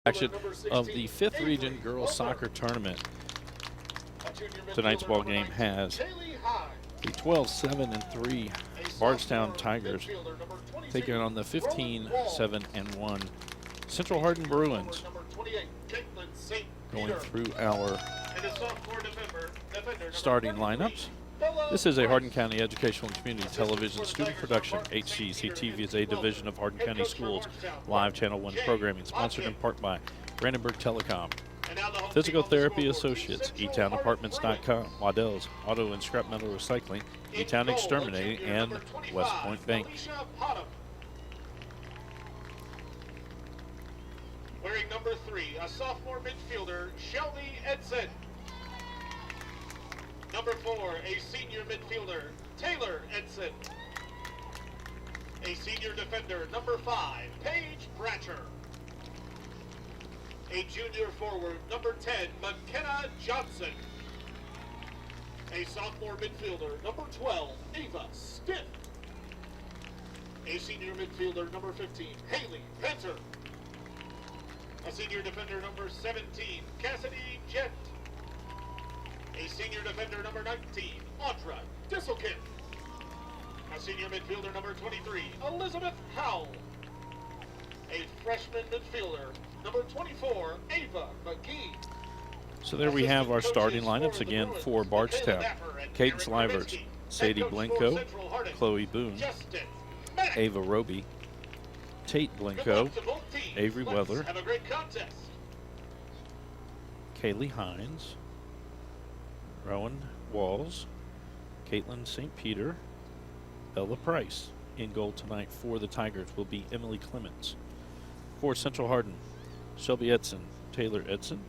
Action of the 5th Region Girls Soccer Tournament. Tonight's ball game has the 12-7-3 Bardstown Tigers taking on the 15-7-1 Central Hardin Bruins. Going through our starting lineups. This is a Hardin County Educational and Community Television student production. HCEC-TV is a division of Hardin County Schools live Channel 1 programming, sponsored in part by Brandenburg Telecom, Physical Therapy Associates, eTownApartments.com, Waddell's Auto and Scrap Metal Recycling, eTown Exterminating, and West Point Bank. Wearing number 3, a sophomore midfielder, Shelby Edson. Number 4, a senior midfielder, Taylor Edson. A senior defender, number 5, Paige Bratcher. A junior forward, number 10, McKenna Johnson. A sophomore midfielder, number 12, Ava Stiff. A senior midfielder, number 15, Haley Penter. A senior defender, number 17, Cassidy Jett. A senior defender, number 19, Audra Disselkin. A senior midfielder, number 23, Elizabeth Howell. A freshman midfielder, number 24, Ava McGee. So there we have our starting lineups again for Bardstown. Cadence Livers, Sadie Blinko, Chloe Boone, Ava Roby, Tate Blinko, Avery Weather, Kaylee Hines, Rowan Walls, Caitlin St. Peter, Bella Price. In goal tonight for the Tigers will be Emily Clements. For Central Hardin, Shelby Edson, Taylor Edson,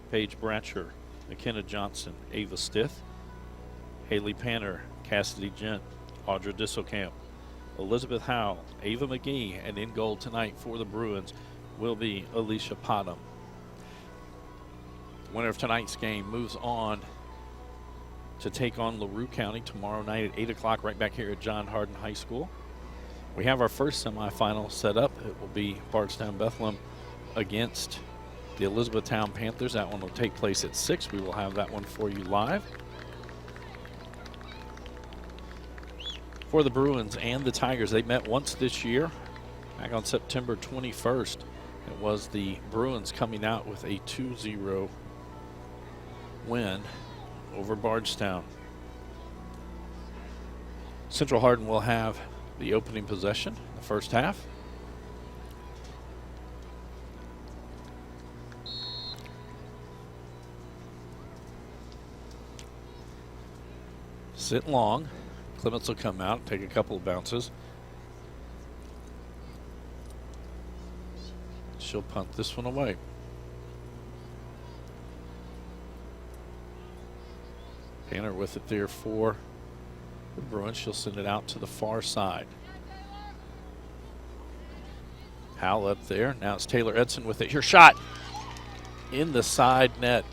Paige Bratcher, McKenna Johnson, Ava Stith, Haley Panner, Cassidy Gent, Audra Disselkamp, Elizabeth Howell, Ava McGee, and in goal tonight for the Bruins will be Alicia Potham. The winner of tonight's game moves on to take on LaRue County tomorrow night at 8 o'clock right back here at John Hardin High School. We have our first semifinal set up. It will be Bardstown Bethlehem against the Elizabethtown Panthers. That one will take place at 6. We will have that one for you live. For the Bruins and the Tigers, they met once this year, back on September 21st. It was the Bruins coming out with a 2-0 win over Bardstown. Central Hardin will have the opening possession in the first half. Sit long. Clements will come out, take a couple of bounces. She'll punt this one away. Panner with it there for the Bruins. She'll send it out to the far side. Howell up there. Now it's Taylor Edson with it. Here, shot in the side net.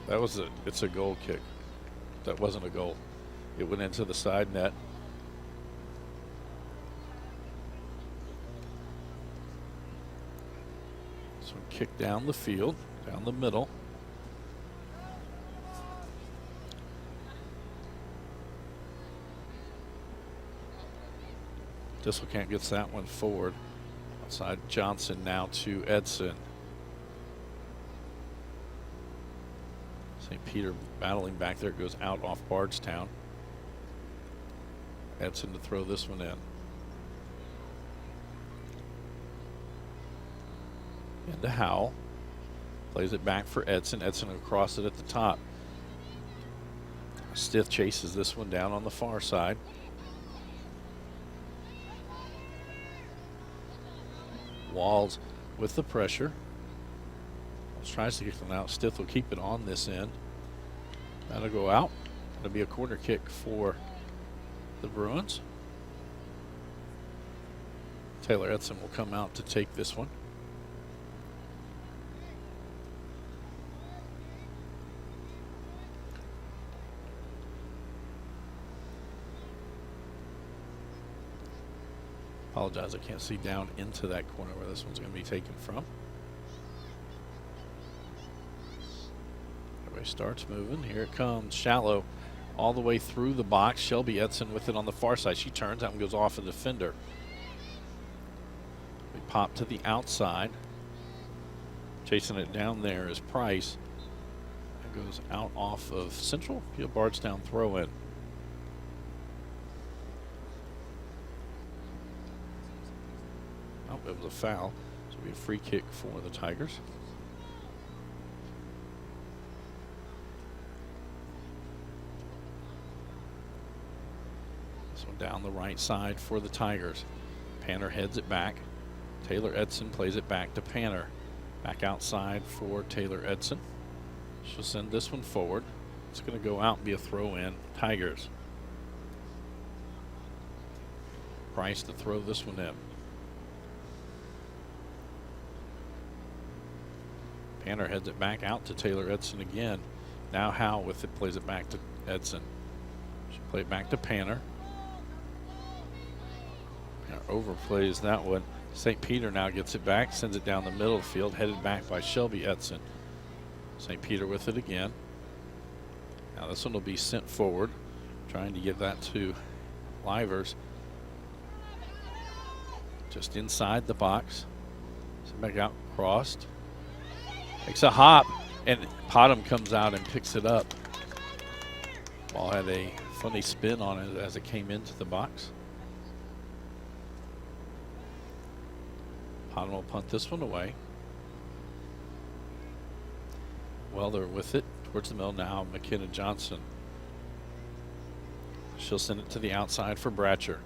That was it's a goal kick. That wasn't a goal. It went into the side net. This one kicked down the field, down the middle. Disselkamp gets that one forward. Outside Johnson now to Edson. St. Peter battling back there. It goes out off Bardstown. Edson to throw this one in. Into Howell. Plays it back for Edson. Edson across it at the top. Stith chases this one down on the far side. Walls with the pressure. Tries to get them out. Stith will keep it on this end. That'll go out. It'll be a corner kick for the Bruins. Taylor Edson will come out to take this one. Apologize, I can't see down into that corner where this one's going to be taken from. Everybody starts moving. Here it comes. Shallow all the way through the box. Shelby Edson with it on the far side. She turns. That one goes off a defender. We pop to the outside. Chasing it down there is Price. That goes out off of Central. Be a Bardstown throw in. Oh, it was a foul. So it'll be a free kick for the Tigers. This one down the right side for the Tigers. Panner heads it back. Taylor Edson plays it back to Panner. Back outside for Taylor Edson. She'll send this one forward. It's going to go out and be a throw in. Tigers. Price to throw this one in. Panner heads it back out to Taylor Edson again. Now Howe with it, plays it back to Edson. She'll play it back to Panner. Panner overplays that one. St. Peter now gets it back, sends it down the middle of the field, headed back by Shelby Edson. St. Peter with it again. Now this one will be sent forward, trying to get that to Livers. Just inside the box. Send back out, crossed. Makes a hop, and Potham comes out and picks it up. Ball had a funny spin on it as it came into the box. Potham will punt this one away. Weller with it towards the middle now. McKenna Johnson. She'll send it to the outside for Bratcher.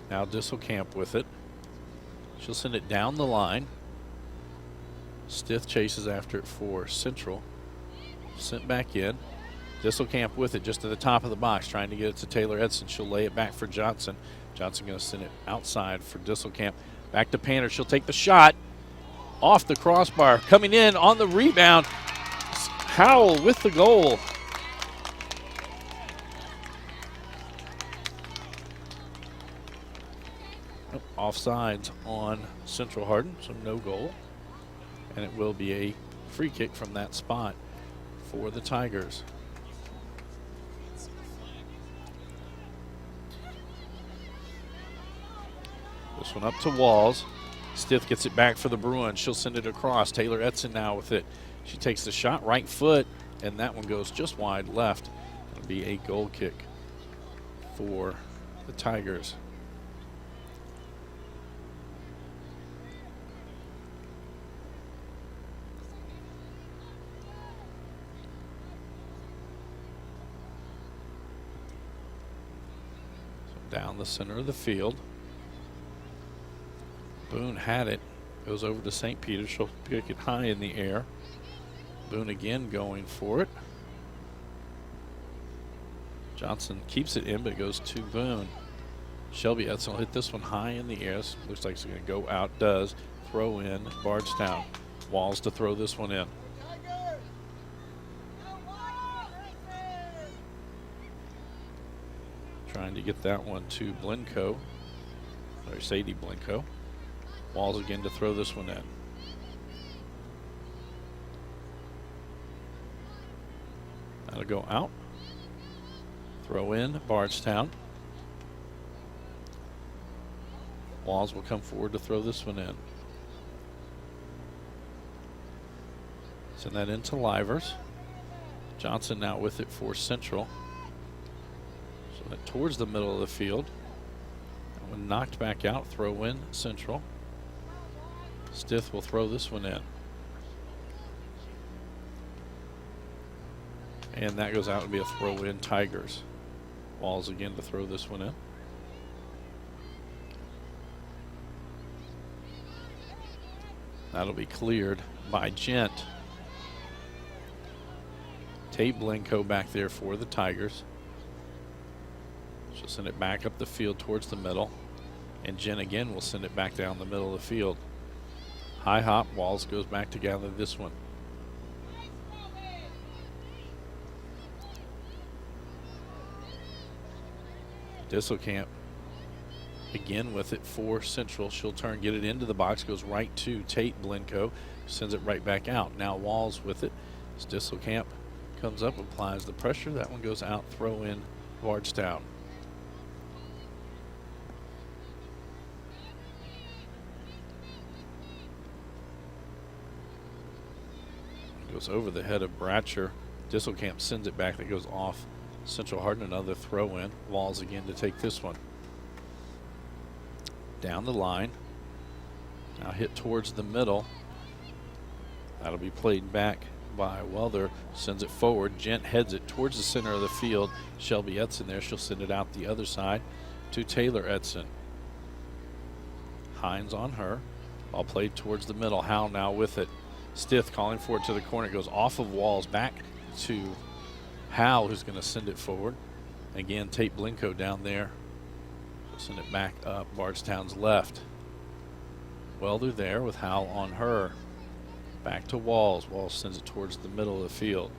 Now Disselkamp with it. She'll send it down the line. Stith chases after it for Central. Sent back in. Disselkamp with it just to the top of the box, trying to get it to Taylor Edson. She'll lay it back for Johnson. Johnson going to send it outside for Disselkamp. Back to Panner. She'll take the shot off the crossbar. Coming in on the rebound. Howell with the goal. Offsides on Central Hardin, so no goal. And it will be a free kick from that spot for the Tigers. This one up to Walls. Stith gets it back for the Bruins. She'll send it across. Taylor Edson now with it. She takes the shot right foot, and that one goes just wide left. It'll be a goal kick for the Tigers. Down the center of the field. Boone had it. Goes over to St. Peter. She'll pick it high in the air. Boone again going for it. Johnson keeps it in, but it goes to Boone. Shelby Edson will hit this one high in the air. Looks like it's going to go out. Does. Throw in Bardstown. Walls to throw this one in. Trying to get that one to Blenko, or Sadie Blenko. Walls again to throw this one in. That'll go out. Throw in Bardstown. Walls will come forward to throw this one in. Send that into Livers. Johnson now with it for Central. Towards the middle of the field. That one knocked back out. Throw in Central. Stith will throw this one in. And that goes out to be a throw in Tigers. Walls again to throw this one in. That'll be cleared by Gent. Tate Blenko back there for the Tigers. She'll send it back up the field towards the middle. And Jen again will send it back down the middle of the field. High hop. Walls goes back to gather this one. Disselkamp Again with it for Central. She'll turn, get it into the box, goes right to Tate Blenko, sends it right back out. Now Walls with it. As Disselkamp comes up, applies the pressure. That one goes out, throw in Bardstown. Goes over the head of Bratcher. Disselkamp sends it back. That goes off Central Hardin. Another throw in. Walls again to take this one. Down the line. Now hit towards the middle. That'll be played back by Welder. Sends it forward. Gent heads it towards the center of the field. Shelby Edson there. She'll send it out the other side to Taylor Edson. Hines on her. Ball played towards the middle. Howell now with it. Stith calling for it to the corner. It goes off of Walls back to Howell, who's going to send it forward. Again, Tate Blenko down there. Send it back up Bardstown's left. Welder there with Howell on her. Back to Walls. Walls sends it towards the middle of the field.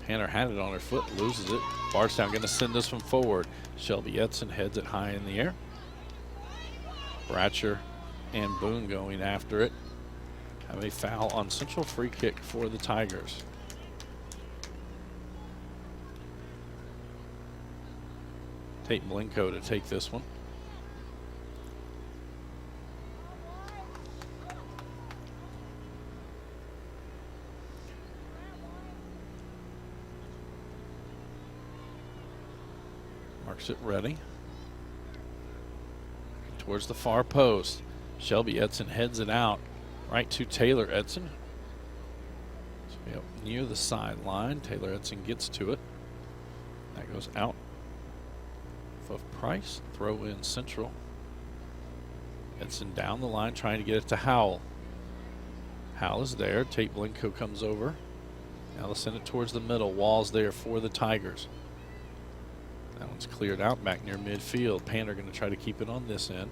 Panner had it on her foot, loses it. Bardstown going to send this one forward. Shelby Edson heads it high in the air. Bratcher and Boone going after it. Have a foul on Central. Free kick for the Tigers. Tate Blenko to take this one. Marks it ready. Towards the far post. Shelby Edson heads it out right to Taylor Edson. So near the sideline. Taylor Edson gets to it. That goes out of Price. Throw in Central. Edson down the line trying to get it to Howell. Howell is there. Tate Blenko comes over. Now they'll send it towards the middle. Walls there for the Tigers. That one's cleared out back near midfield. Panner going to try to keep it on this end.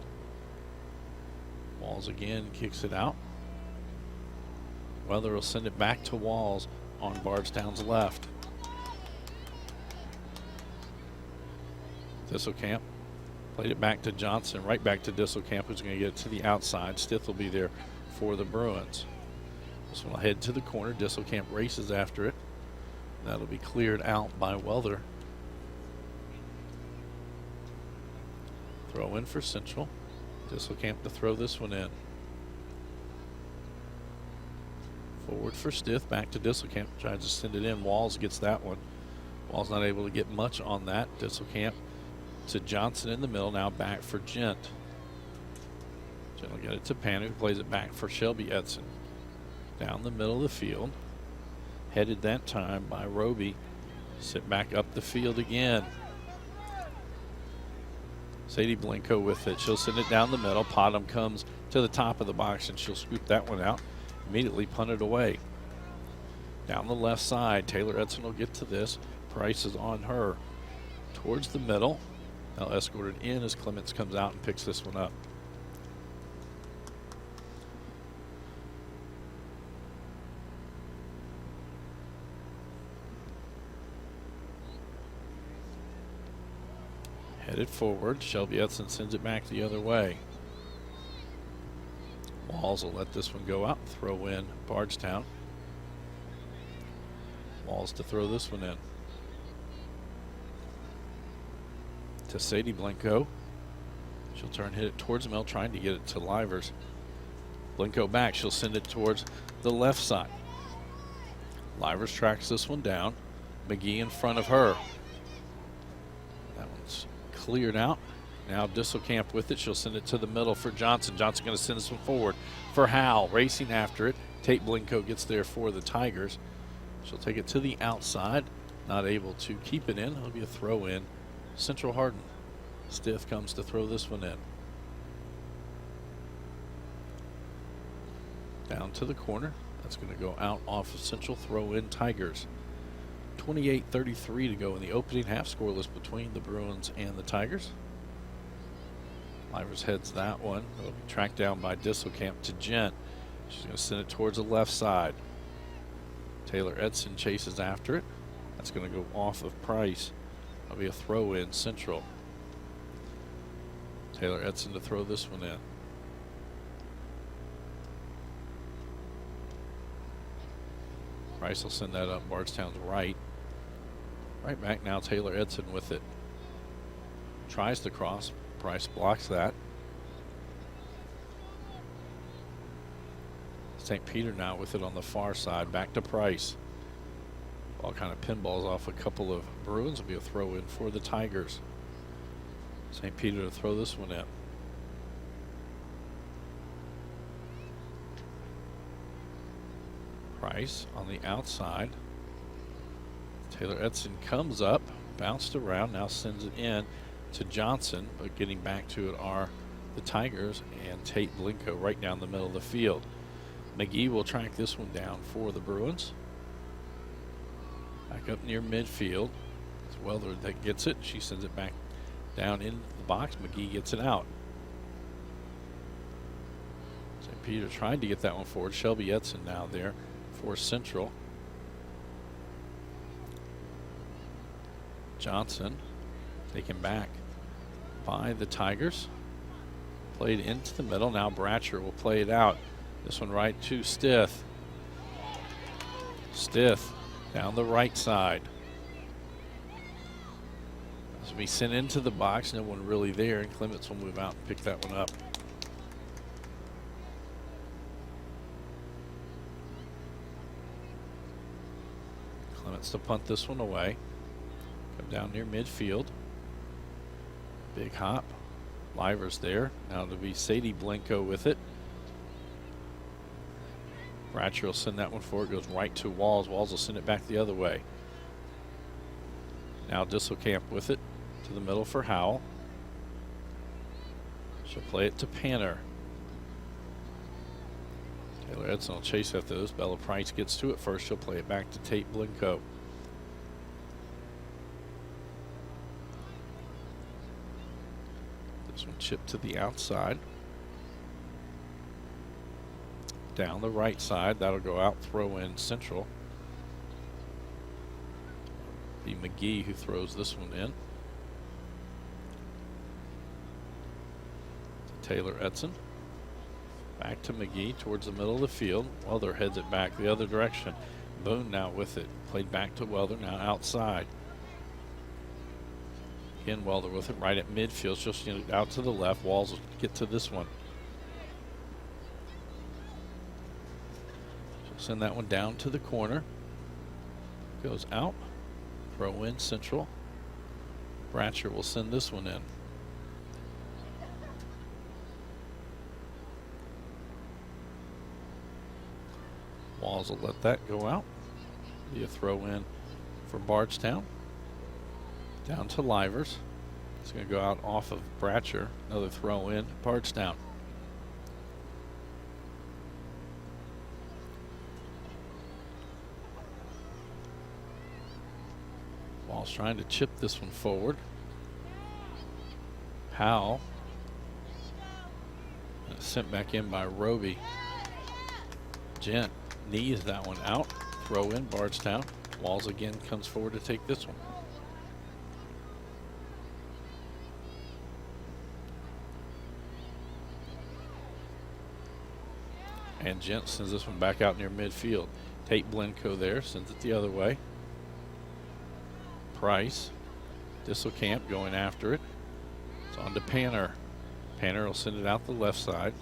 Walls again kicks it out. Weather will send it back to Walls on Bardstown's left. Disselkamp played it back to Johnson, right back to Disselkamp, who's going to get it to the outside. Stith will be there for the Bruins. This one will head to the corner. Disselkamp races after it. That'll be cleared out by Welder. Throw in for Central. Disselkamp to throw this one in. Forward for Stith, back to Disselkamp, tries to send it in. Walls gets that one. Walls not able to get much on that. Disselkamp to Johnson in the middle, now back for Gent. Gent will get it to Panner, who plays it back for Shelby Edson. Down the middle of the field. Headed that time by Roby. Sit back up the field again. Sadie Blenko with it. She'll send it down the middle. Potham comes to the top of the box and she'll scoop that one out. Immediately punt it away. Down the left side, Taylor Edson will get to this. Price is on her. Towards the middle. Now escorted in as Clements comes out and picks this one up. Headed forward. Shelby Edson sends it back the other way. Walls will let this one go out. Throw in Bardstown. Walls to throw this one in. To Sadie Blenko. She'll turn, hit it towards Mel, trying to get it to Livers. Blenko back. She'll send it towards the left side. Livers tracks this one down. McGee in front of her. That one's cleared out. Now Disselkamp with it. She'll send it to the middle for Johnson. Johnson going to send this one forward for Howell. Racing after it. Tate Blenko gets there for the Tigers. She'll take it to the outside. Not able to keep it in. It'll be a throw in. Central Hardin. Stith comes to throw this one in. Down to the corner. That's going to go out off of Central. Throw in Tigers. 28:33 to go in the opening half. Scoreless between the Bruins and the Tigers. Livers heads that one. It'll be tracked down by Disselkamp to Gent. She's going to send it towards the left side. Taylor Edson chases after it. That's going to go off of Price. That'll be a throw in Central. Taylor Edson to throw this one in. Price will send that up Bardstown's right. Right back now, Taylor Edson with it. Tries to cross. Price blocks that. St. Peter now with it on the far side. Back to Price. Ball kind of pinballs off a couple of Bruins. Will be a throw in for the Tigers. St. Peter to throw this one in. Price on the outside. Taylor Edson comes up, bounced around, now sends it in to Johnson, but getting back to it are the Tigers and Tate Blinko right down the middle of the field. McGee will track this one down for the Bruins. Back up near midfield. It's Welder that gets it. She sends it back down into the box. McGee gets it out. St. Peter trying to get that one forward. Shelby Edson now there for Central. Johnson taken back by the Tigers. Played into the middle. Now Bratcher will play it out. This one right to Stith. Stith down the right side. This will be sent into the box. No one really there, and Clements will move out and pick that one up. Clements to punt this one away. Come down near midfield. Big hop. Livers there. Now to be Sadie Blinko with it. Bratcher will send that one forward. Goes right to Walls. Walls will send it back the other way. Now Disselkamp with it to the middle for Howell. She'll play it to Panner. Taylor Edson will chase after this. Bella Price gets to it first. She'll play it back to Tate Blinko. This one chipped to the outside. Down the right side. That'll go out. Throw in Central. Be McGee who throws this one in. Taylor Edson. Back to McGee towards the middle of the field. Welder heads it back the other direction. Boone now with it. Played back to Welder. Now outside. Again, Welder with it right at midfield. Just out to the left. Walls will get to this one. She'll send that one down to the corner. Goes out. Throw in Central. Bratcher will send this one in. Walls will let that go out. Be a throw in for Bardstown. Down to Livers. It's going to go out off of Bratcher. Another throw in Bardstown. Walls trying to chip this one forward. Howell. Sent back in by Roby. Gent knees that one out. Throw in Bardstown. Walls again comes forward to take this one. And Gent sends this one back out near midfield. Tate Blinko there, sends it the other way. Price. Disselkamp going after it. It's on to Panner. Panner will send it out the left side.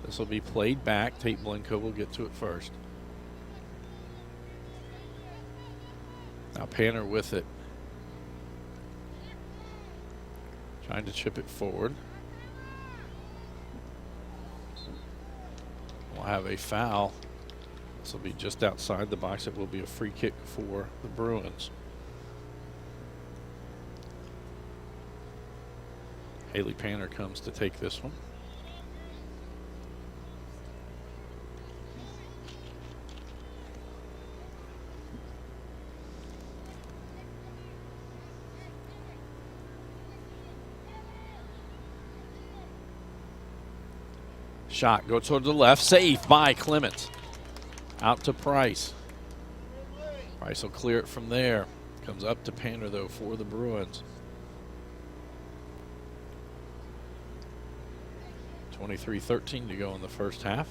This will be played back. Tate Blinko will get to it first. Now Panner with it. Trying to chip it forward. We'll have a foul. This will be just outside the box. It will be a free kick for the Bruins. Haley Panner comes to take this one. Shot, go toward the left, saved by Clements. Out to Price. Price will clear it from there. Comes up to Panner though for the Bruins. 23-13 to go in the first half.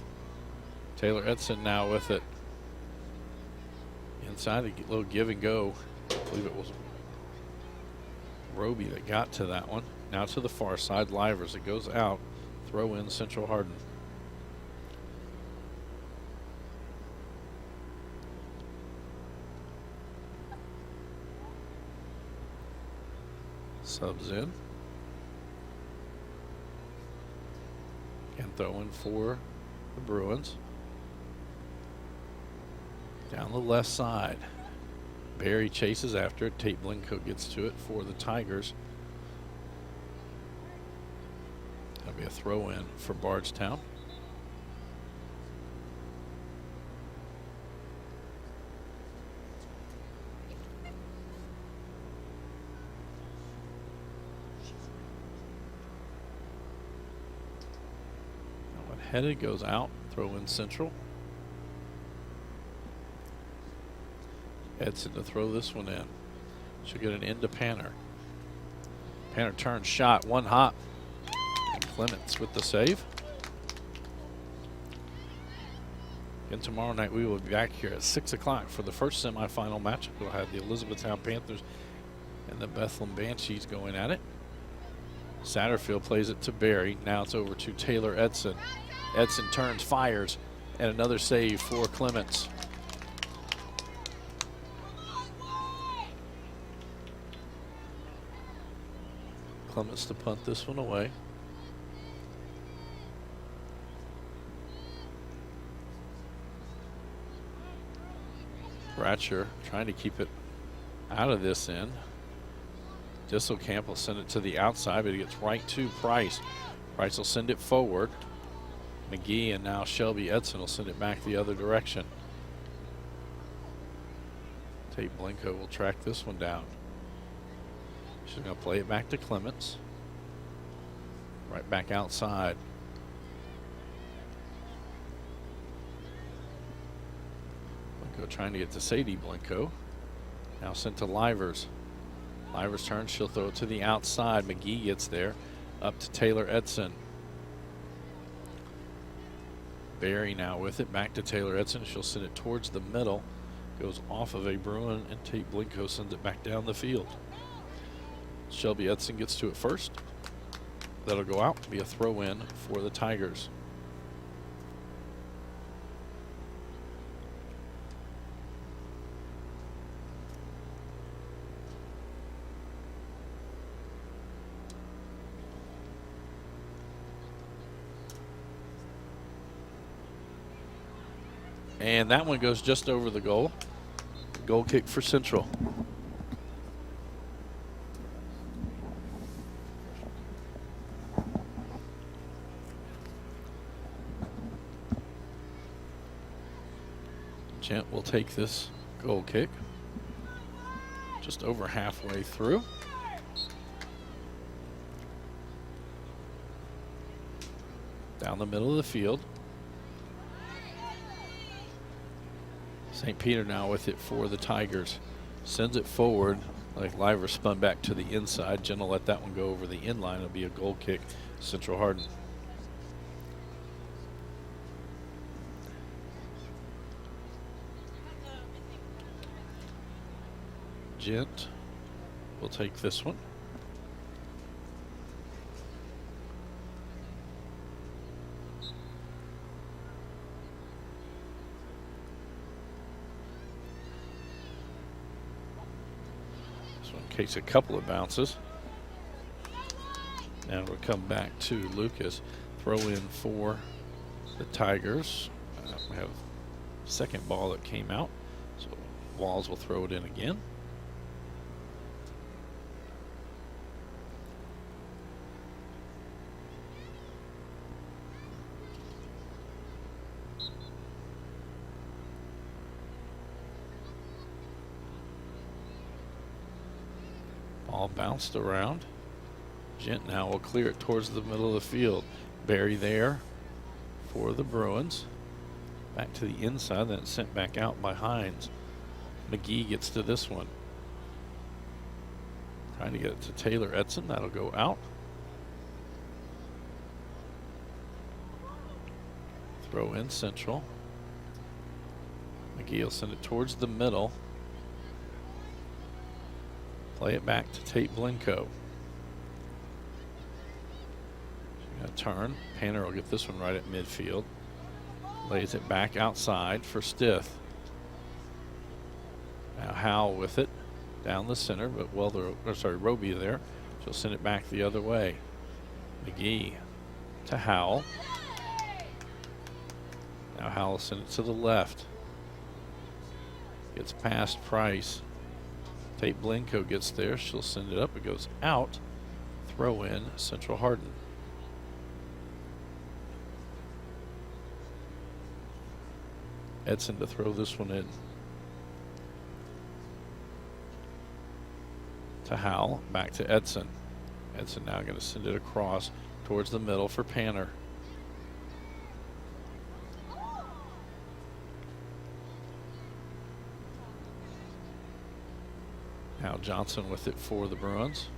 Taylor Edson now with it. Inside, a little give and go. I believe it was Roby that got to that one. Now to the far side, Livers. It goes out. Throw in Central Hardin. Subs in. And throw in for the Bruins. Down the left side. Barry chases after it. Tate Blinko gets to it for the Tigers. That'll be a throw in for Bardstown. That one headed, goes out. Throw in Central. Edson to throw this one in. She'll get an end to Panner. Panner turns, shot, one hop. And Clements with the save. And tomorrow night we will be back here at 6 o'clock for the first semifinal matchup. We'll have the Elizabethtown Panthers and the Bethlehem Banshees going at it. Satterfield plays it to Barry. Now it's over to Taylor Edson. Edson turns, fires, and another save for Clements. Clements to punt this one away. Bratcher trying to keep it out of this end. Disselkamp will send it to the outside, but it gets right to Price. Price will send it forward. McGee and now Shelby Edson will send it back the other direction. Tate Blinko will track this one down. She's going to play it back to Clements. Right back outside. Blinko trying to get to Sadie Blinko. Now sent to Livers. Livers turns, she'll throw it to the outside. McGee gets there. Up to Taylor Edson. Barry now with it. Back to Taylor Edson. She'll send it towards the middle. Goes off of a Bruin, and Tate Blinko sends it back down the field. Shelby Edson gets to it first. That'll go out, be a throw in for the Tigers. And that one goes just over the goal. Goal kick for Central. Gent will take this goal kick. Just over halfway through. Down the middle of the field. St. Peter now with it for the Tigers. Sends it forward. Like Liver spun back to the inside. Jen will let that one go over the end line. It'll be a goal kick. Central Hardin. Gent will take this one. This one takes a couple of bounces. Now we'll come back to Lucas. Throw in for the Tigers. We have second ball that came out. So Walls will throw it in again. Ball bounced around. Gent now will clear it towards the middle of the field. Barry there for the Bruins. Back to the inside, then it's sent back out by Hines. McGee gets to this one. Trying to get it to Taylor Edson. That'll go out. Throw in Central. McGee will send it towards the middle. Play it back to Tate Blinko. Got a turn. Panner will get this one right at midfield. Lays it back outside for Stith. Now Howell with it down the center, but Roby there. She'll send it back the other way. McGee to Howell. Now Howell will send it to the left. Gets past Price. Tate Blinko gets there. She'll send it up. It goes out. Throw in Central Hardin. Edson to throw this one in. To Howell. Back to Edson. Edson now going to send it across towards the middle for Panner. Now Johnson with it for the Bruins.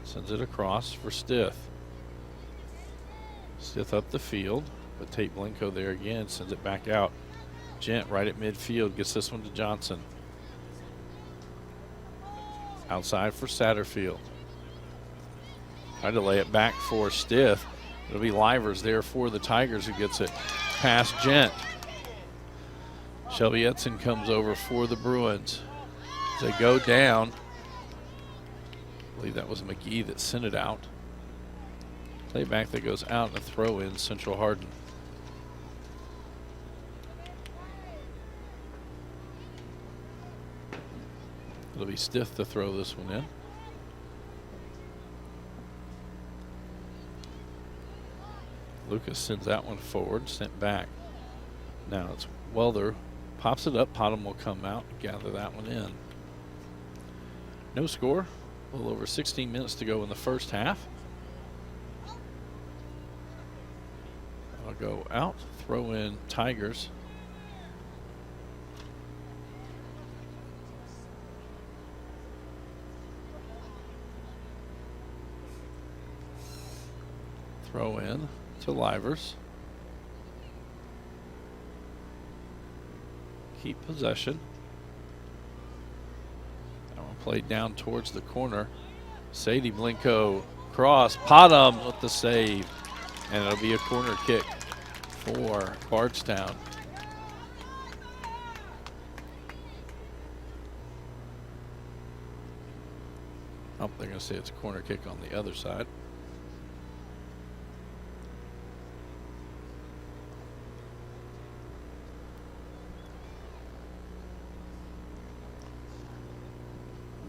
Sends it across for Stith. Stith up the field, but Tate Blinko there again, sends it back out. Gent right at midfield gets this one to Johnson. Outside for Satterfield. Tried to lay it back for Stith. It'll be Livers there for the Tigers who gets it past Gent. Shelby Edson comes over for the Bruins. As they go down, I believe that was McGee that sent it out. Play back that goes out and a throw in Central Hardin. It'll be Stith to throw this one in. Lucas sends that one forward, sent back. Now it's Welder, pops it up, Potham will come out and gather that one in. No score, a little over 16 minutes to go in the first half. I'll go out, throw in Tigers. Throw in to Livers. Keep possession. That one played down towards the corner. Sadie Blinko cross. Potham with the save. And it'll be a corner kick for Bardstown. Oh, they're going to say it's a corner kick on the other side.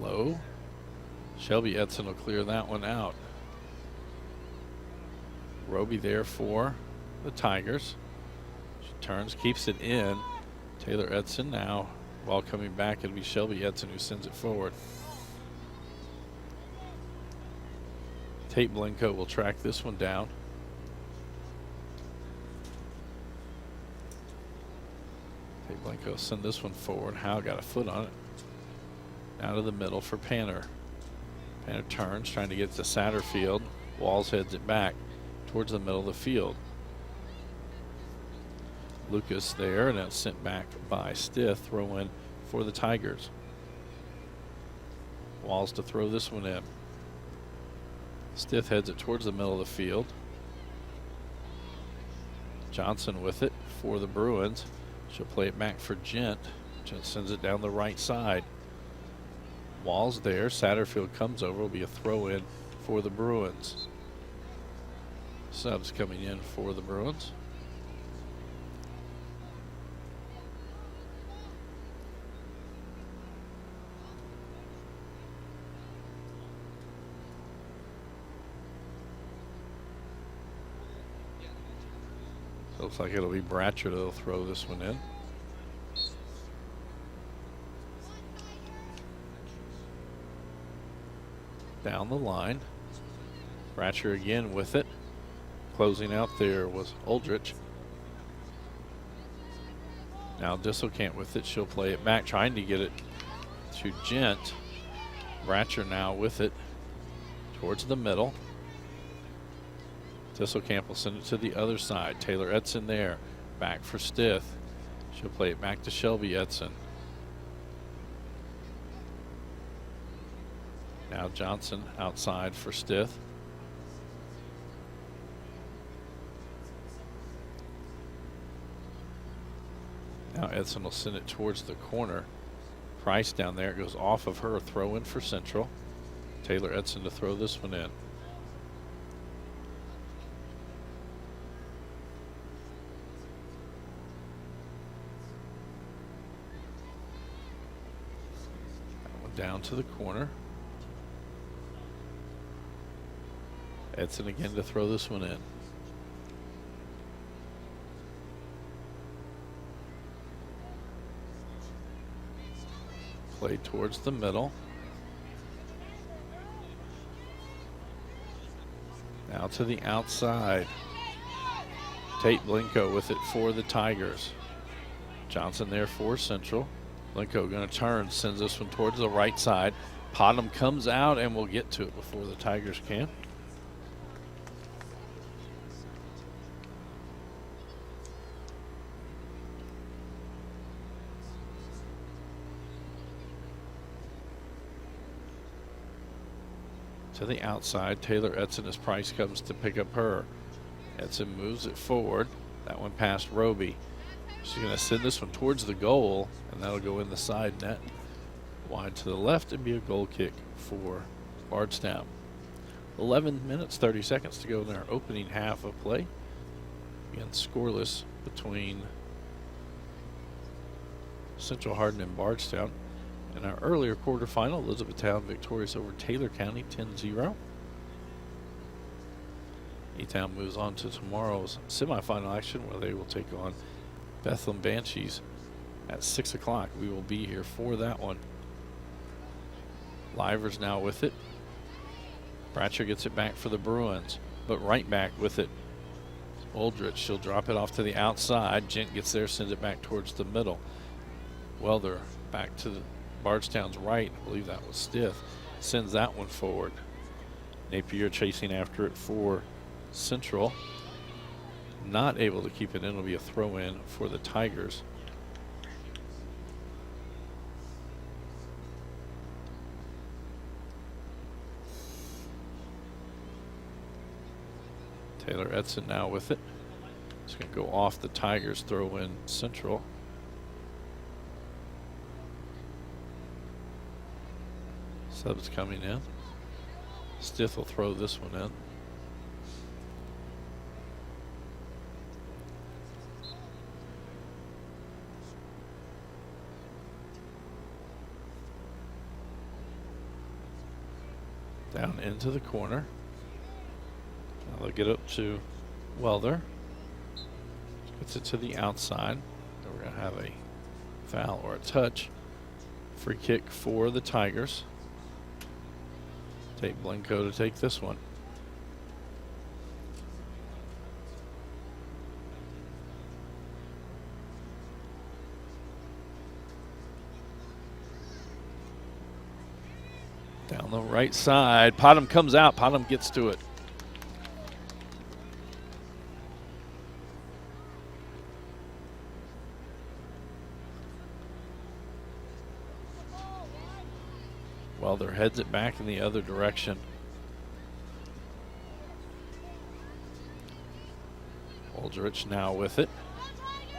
Low. Shelby Edson will clear that one out. Roby there for the Tigers. She turns, keeps it in. Taylor Edson now, while coming back, it'll be Shelby Edson who sends it forward. Tate Blinko will track this one down. Tate Blinko send this one forward. Howe got a foot on it. Out of the middle for Panner. Panner turns, trying to get to Satterfield. Walls heads it back towards the middle of the field. Lucas there, and it's sent back by Stith. Throw in for the Tigers. Walls to throw this one in. Stith heads it towards the middle of the field. Johnson with it for the Bruins. She'll play it back for Gent. Gent sends it down the right side. Walls there. Satterfield comes over. Will be a throw in for the Bruins. Subs coming in for the Bruins. So looks like it'll be Bratcher that'll throw this one in. Down the line. Bratcher again with it. Closing out there was Aldrich. Now Disselkamp with it. She'll play it back, trying to get it to Gent. Bratcher now with it towards the middle. Thistlecamp will send it to the other side. Taylor Edson there. Back for Stith. She'll play it back to Shelby Edson. Now Johnson outside for Stith. Now Edson will send it towards the corner. Price down there. It goes off of her. Throw in for Central. Taylor Edson to throw this one in. That one down to the corner. Edson again to throw this one in. Play towards the middle. Now to the outside. Tate Blinko with it for the Tigers. Johnson there for Central. Blinko going to turn, sends this one towards the right side. Podham comes out and will get to it before the Tigers can. To the outside, Taylor Edson as Price comes to pick up her. Edson moves it forward. That one past Roby. She's going to send this one towards the goal, and that'll go in the side net. Wide to the left and be a goal kick for Bardstown. 11 minutes, 30 seconds to go in our opening half of play. Again, scoreless between Central Hardin and Bardstown. In our earlier quarterfinal, Elizabethtown victorious over Taylor County 10-0. E-Town moves on to tomorrow's semifinal action where they will take on Bethlehem Banshees at 6 o'clock. We will be here for that one. Livers now with it. Bratcher gets it back for the Bruins, but right back with it. Aldrich, she'll drop it off to the outside. Gent gets there, sends it back towards the middle. Welder back to the Bardstown's right. I believe that was Stith. Sends that one forward. Napier chasing after it for Central. Not able to keep it in. It'll be a throw in for the Tigers. Taylor Edson now with it. It's going to go off the Tigers, throw in Central. Subs coming in. Stith will throw this one in. Down into the corner. Now they'll get up to Welder. Gets it to the outside. We're going to have a foul or a touch. Free kick for the Tigers. Tate Blinko to take this one. Down the right side. Podham comes out. Podham gets to it. Welder heads it back in the other direction. Aldrich now with it.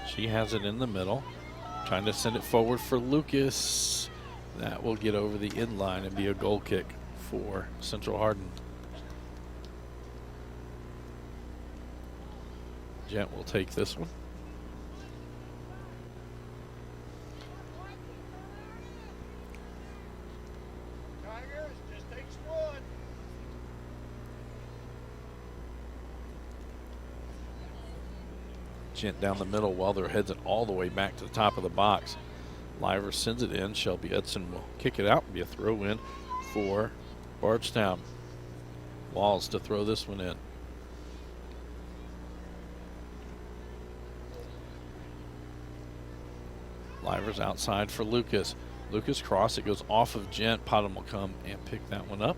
She has it in the middle. Trying to send it forward for Lucas. That will get over the end line and be a goal kick for Central Hardin. Gent will take this one. Gent down the middle. Welder heads it all the way back to the top of the box. Liver sends it in. Shelby Edson will kick it out and be a throw in for Bardstown. Walls to throw this one in. Livers outside for Lucas. Lucas cross. It goes off of Gent. Podham will come and pick that one up.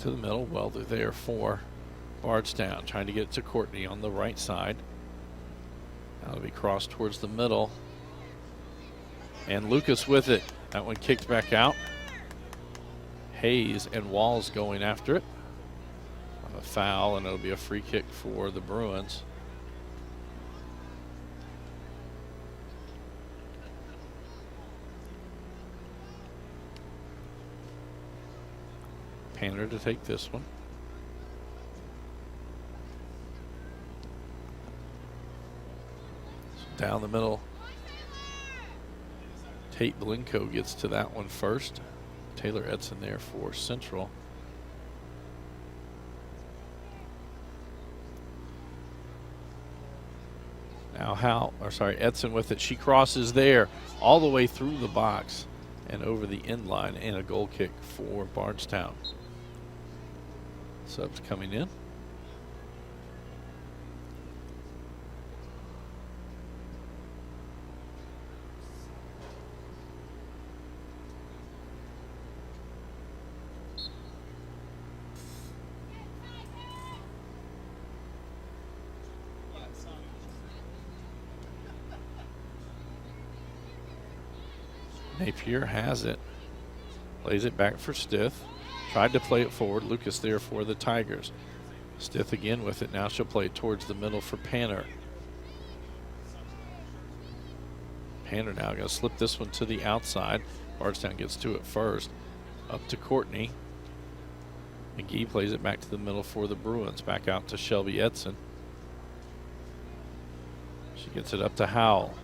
to the middle. Well, they're there for Bardstown, trying to get it to Courtney on the right side. Now it'll be crossed towards the middle. And Lucas with it. That one kicked back out. Hayes and Walls going after it. A foul, and it'll be a free kick for the Bruins. Panner to take this one. So down the middle. Tate Blinko gets to that one first. Taylor Edson there for Central. Now Edson with it. She crosses there all the way through the box and over the end line, and a goal kick for Bardstown. Subs coming in. Napier has it. Plays it back for Stith. Tried to play it forward. Lucas there for the Tigers. Stith again with it. Now she'll play it towards the middle for Panner. Panner now going to slip this one to the outside. Bardstown gets to it first. Up to Courtney. McGee plays it back to the middle for the Bruins. Back out to Shelby Edson. She gets it up to Howell.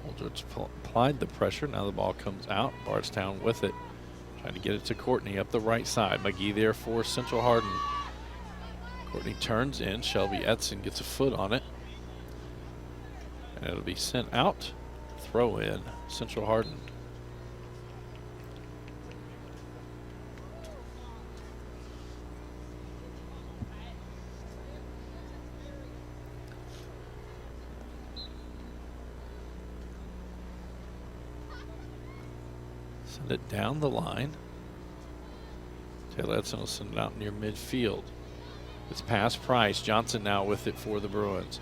Aldridge applied the pressure. Now the ball comes out. Bardstown with it. Trying to get it to Courtney up the right side. McGee there for Central Hardin. Courtney turns in. Shelby Edson gets a foot on it. And it'll be sent out. Throw in Central Hardin. Send it down the line. Taylor Edson will send it out near midfield. It's past Price. Johnson now with it for the Bruins.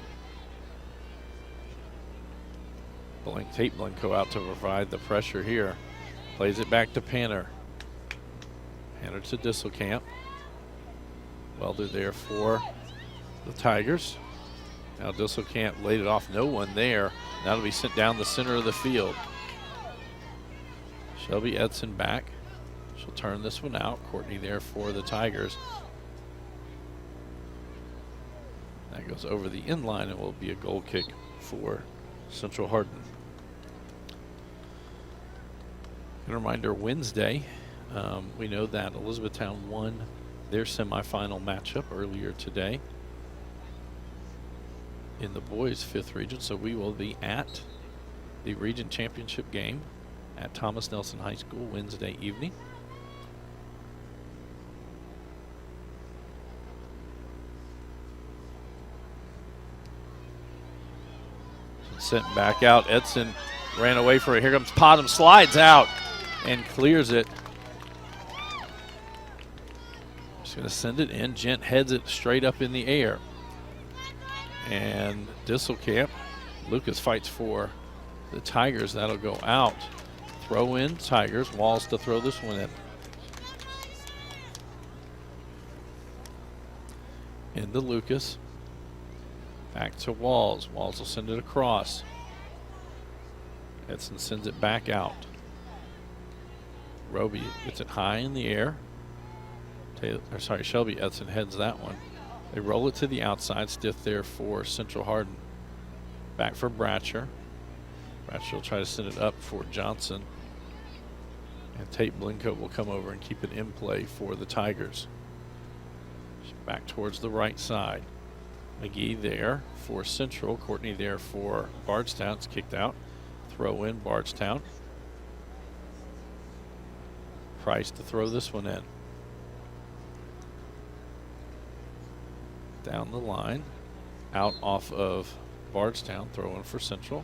Tate Blinko out to provide the pressure here. Plays it back to Panner. Panner to Disselkamp. Welder there for the Tigers. Now Disselkamp laid it off. No one there. That'll be sent down the center of the field. Shelby Edson back. She'll turn this one out. Courtney there for the Tigers. That goes over the end line and will be a goal kick for Central Hardin. And a reminder, Wednesday, we know that Elizabethtown won their semifinal matchup earlier today in the boys' 5th region, so we will be at the region championship game at Thomas Nelson High School Wednesday evening. Sent back out. Edson ran away for it. Here comes Potham, slides out and clears it. Just going to send it in. Gent heads it straight up in the air. And Disselkamp, Lucas fights for the Tigers. That'll go out. Throw in Tigers. Walls to throw this one in. Into Lucas. Back to Walls. Walls will send it across. Edson sends it back out. Roby gets it high in the air. Shelby Edson heads that one. They roll it to the outside. Stiff there for Central Hardin. Back for Bratcher. Bratcher will try to send it up for Johnson. And Tate Blinko will come over and keep it in play for the Tigers. Back towards the right side. McGee there for Central. Courtney there for Bardstown. It's kicked out. Throw in Bardstown. Price to throw this one in. Down the line. Out off of Bardstown. Throw in for Central.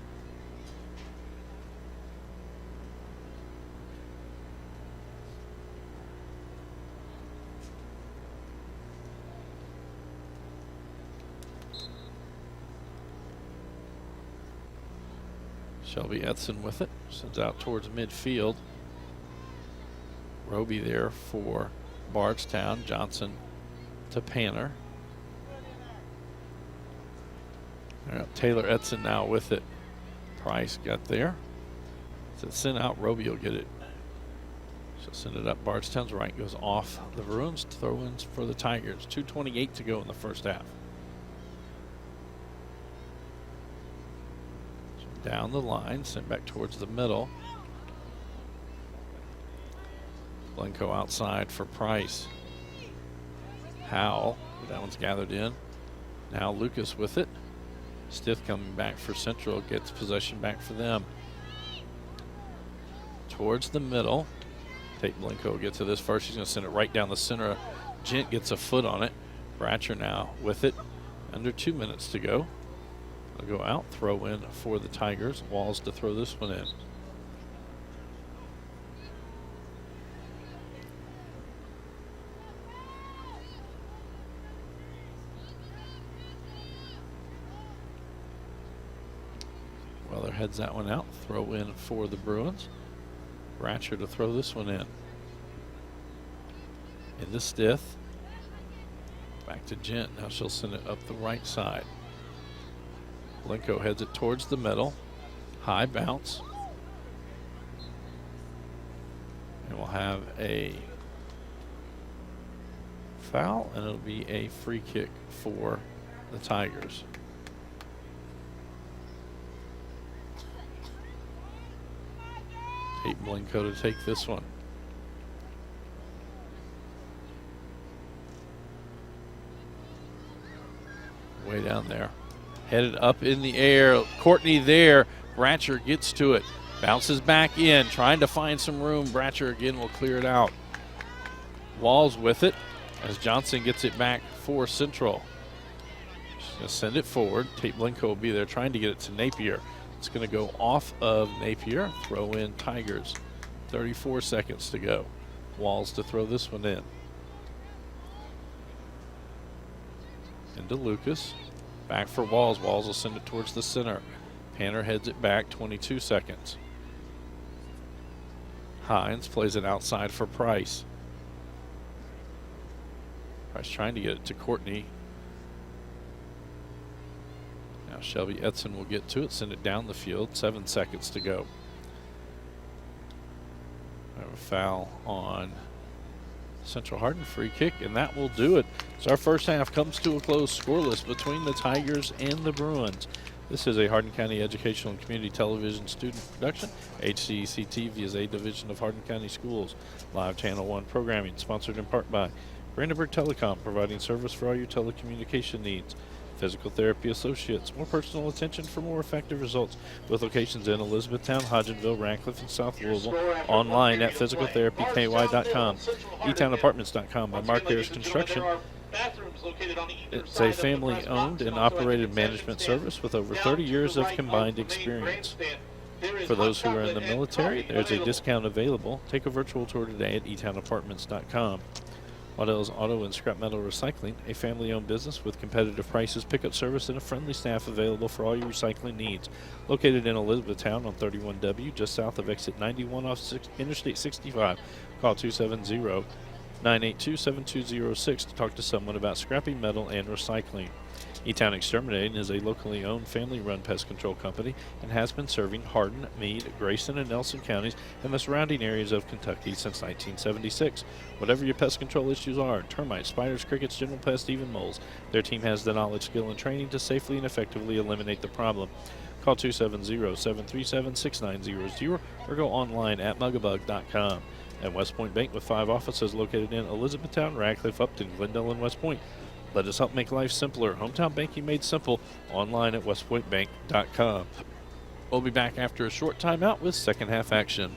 Shelby Edson with it. Sends out towards midfield. Roby there for Bardstown. Johnson to Panner. Taylor Edson now with it. Price got there. So send out, Roby will get it. She'll send it up. Bardstown's right, goes off the Bruins. Throw-ins for the Tigers. 2:28 to go in the first half. So down the line, sent back towards the middle. Blanco outside for Price. Howell, that one's gathered in. Now Lucas with it. Stith coming back for Central, gets possession back for them. Towards the middle. Tate Blanco will get to this first. She's going to send it right down the center. Gent gets a foot on it. Bratcher now with it. Under 2 minutes to go. They'll go out, throw in for the Tigers. Walls to throw this one in. Weller heads that one out. Throw in for the Bruins. Bratcher to throw this one in. Into Stith. Back to Gent. Now she'll send it up the right side. Blanco heads it towards the middle. High bounce. And we'll have a foul, and it'll be a free kick for the Tigers. Tate Blanco to take this one. Way down there. Headed up in the air. Courtney there. Bratcher gets to it. Bounces back in. Trying to find some room. Bratcher again will clear it out. Walls with it as Johnson gets it back for Central. She's going to send it forward. Tate Blanco will be there trying to get it to Napier. It's going to go off of Napier. Throw in Tigers. 34 seconds to go. Walls to throw this one in. Into Lucas. Back for Walls. Walls will send it towards the center. Panner heads it back. 22 seconds. Hines plays it outside for Price. Price trying to get it to Courtney. Now Shelby Edson will get to it, send it down the field. 7 seconds to go. We have a foul on Central Hardin, free kick, and that will do it. So our first half comes to a close, scoreless between the Tigers and the Bruins. This is a Hardin County Educational and Community Television student production. HCEC-TV is a division of Hardin County Schools. Live Channel 1 programming sponsored in part by Brandenburg Telecom, providing service for all your telecommunication needs. Physical Therapy Associates, more personal attention for more effective results, with locations in Elizabethtown, Hodgenville, Radcliffe, and South Louisville. Online at physicaltherapyky.com, etownapartments.com by Mark Harris Construction. It's a family-owned and operated management service with over 30 years of combined experience. For those who are in the military, there's a discount available. Take a virtual tour today at etownapartments.com. Waddell's Auto and Scrap Metal Recycling, a family-owned business with competitive prices, pickup service, and a friendly staff available for all your recycling needs. Located in Elizabethtown on 31W, just south of exit 91 off Interstate 65. Call 270-982-7206 to talk to someone about scrapping metal and recycling. E-Town Exterminating is a locally owned, family-run pest control company and has been serving Hardin, Meade, Grayson, and Nelson counties and the surrounding areas of Kentucky since 1976. Whatever your pest control issues are, termites, spiders, crickets, general pests, even moles, their team has the knowledge, skill, and training to safely and effectively eliminate the problem. Call 270-737-6900 or go online at mugabug.com. At West Point Bank, with 5 offices located in Elizabethtown, Radcliffe, Upton, Glendale, and West Point. Let us help make life simpler. Hometown banking made simple. Online at westpointbank.com. We'll be back after a short timeout with second half action.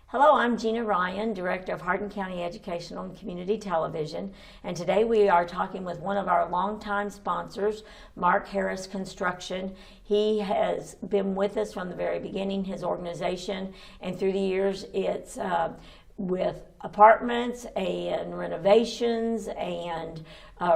Hello, I'm Gina Ryan, Director of Hardin County Educational and Community Television, and today we are talking with one of our longtime sponsors, Mark Harris Construction. He has been with us from the very beginning, his organization, and through the years it's with apartments and renovations and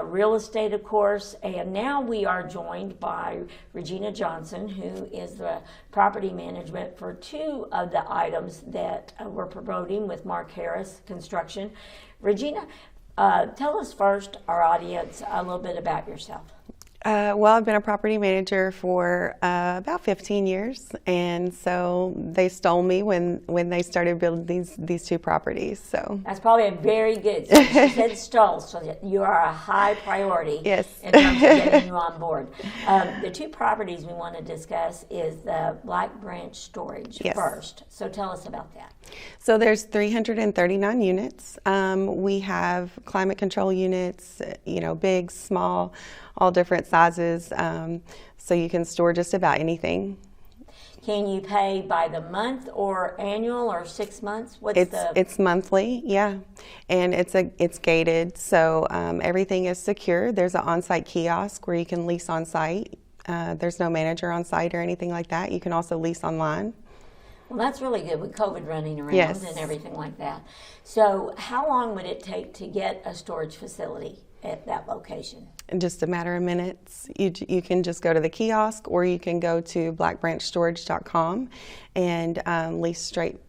real estate, of course. And now we are joined by Regina Johnson, who is the property management for two of the items that we're promoting with Mark Harris Construction. Regina, tell us first, our audience, a little bit about yourself. Well, I've been a property manager for about 15 years, and so they stole me when they started building these two properties. So that's probably a very good. So she said stole, so that you are a high priority. Yes. In terms of getting you on board. The two properties we want to discuss is the Black Branch Storage first. So tell us about that. So there's 339 units. We have climate control units, big, small, all different sizes. So you can store just about anything. Can you pay by the month or annual or 6 months? It's monthly, yeah, and it's gated, so everything is secure. There's an on-site kiosk where you can lease on-site. There's no manager on site or anything like that. You can also lease online. Well, that's really good with COVID running around and everything like that. So how long would it take to get a storage facility at that location? In just a matter of minutes. You can just go to the kiosk, or you can go to blackbranchstorage.com and lease straight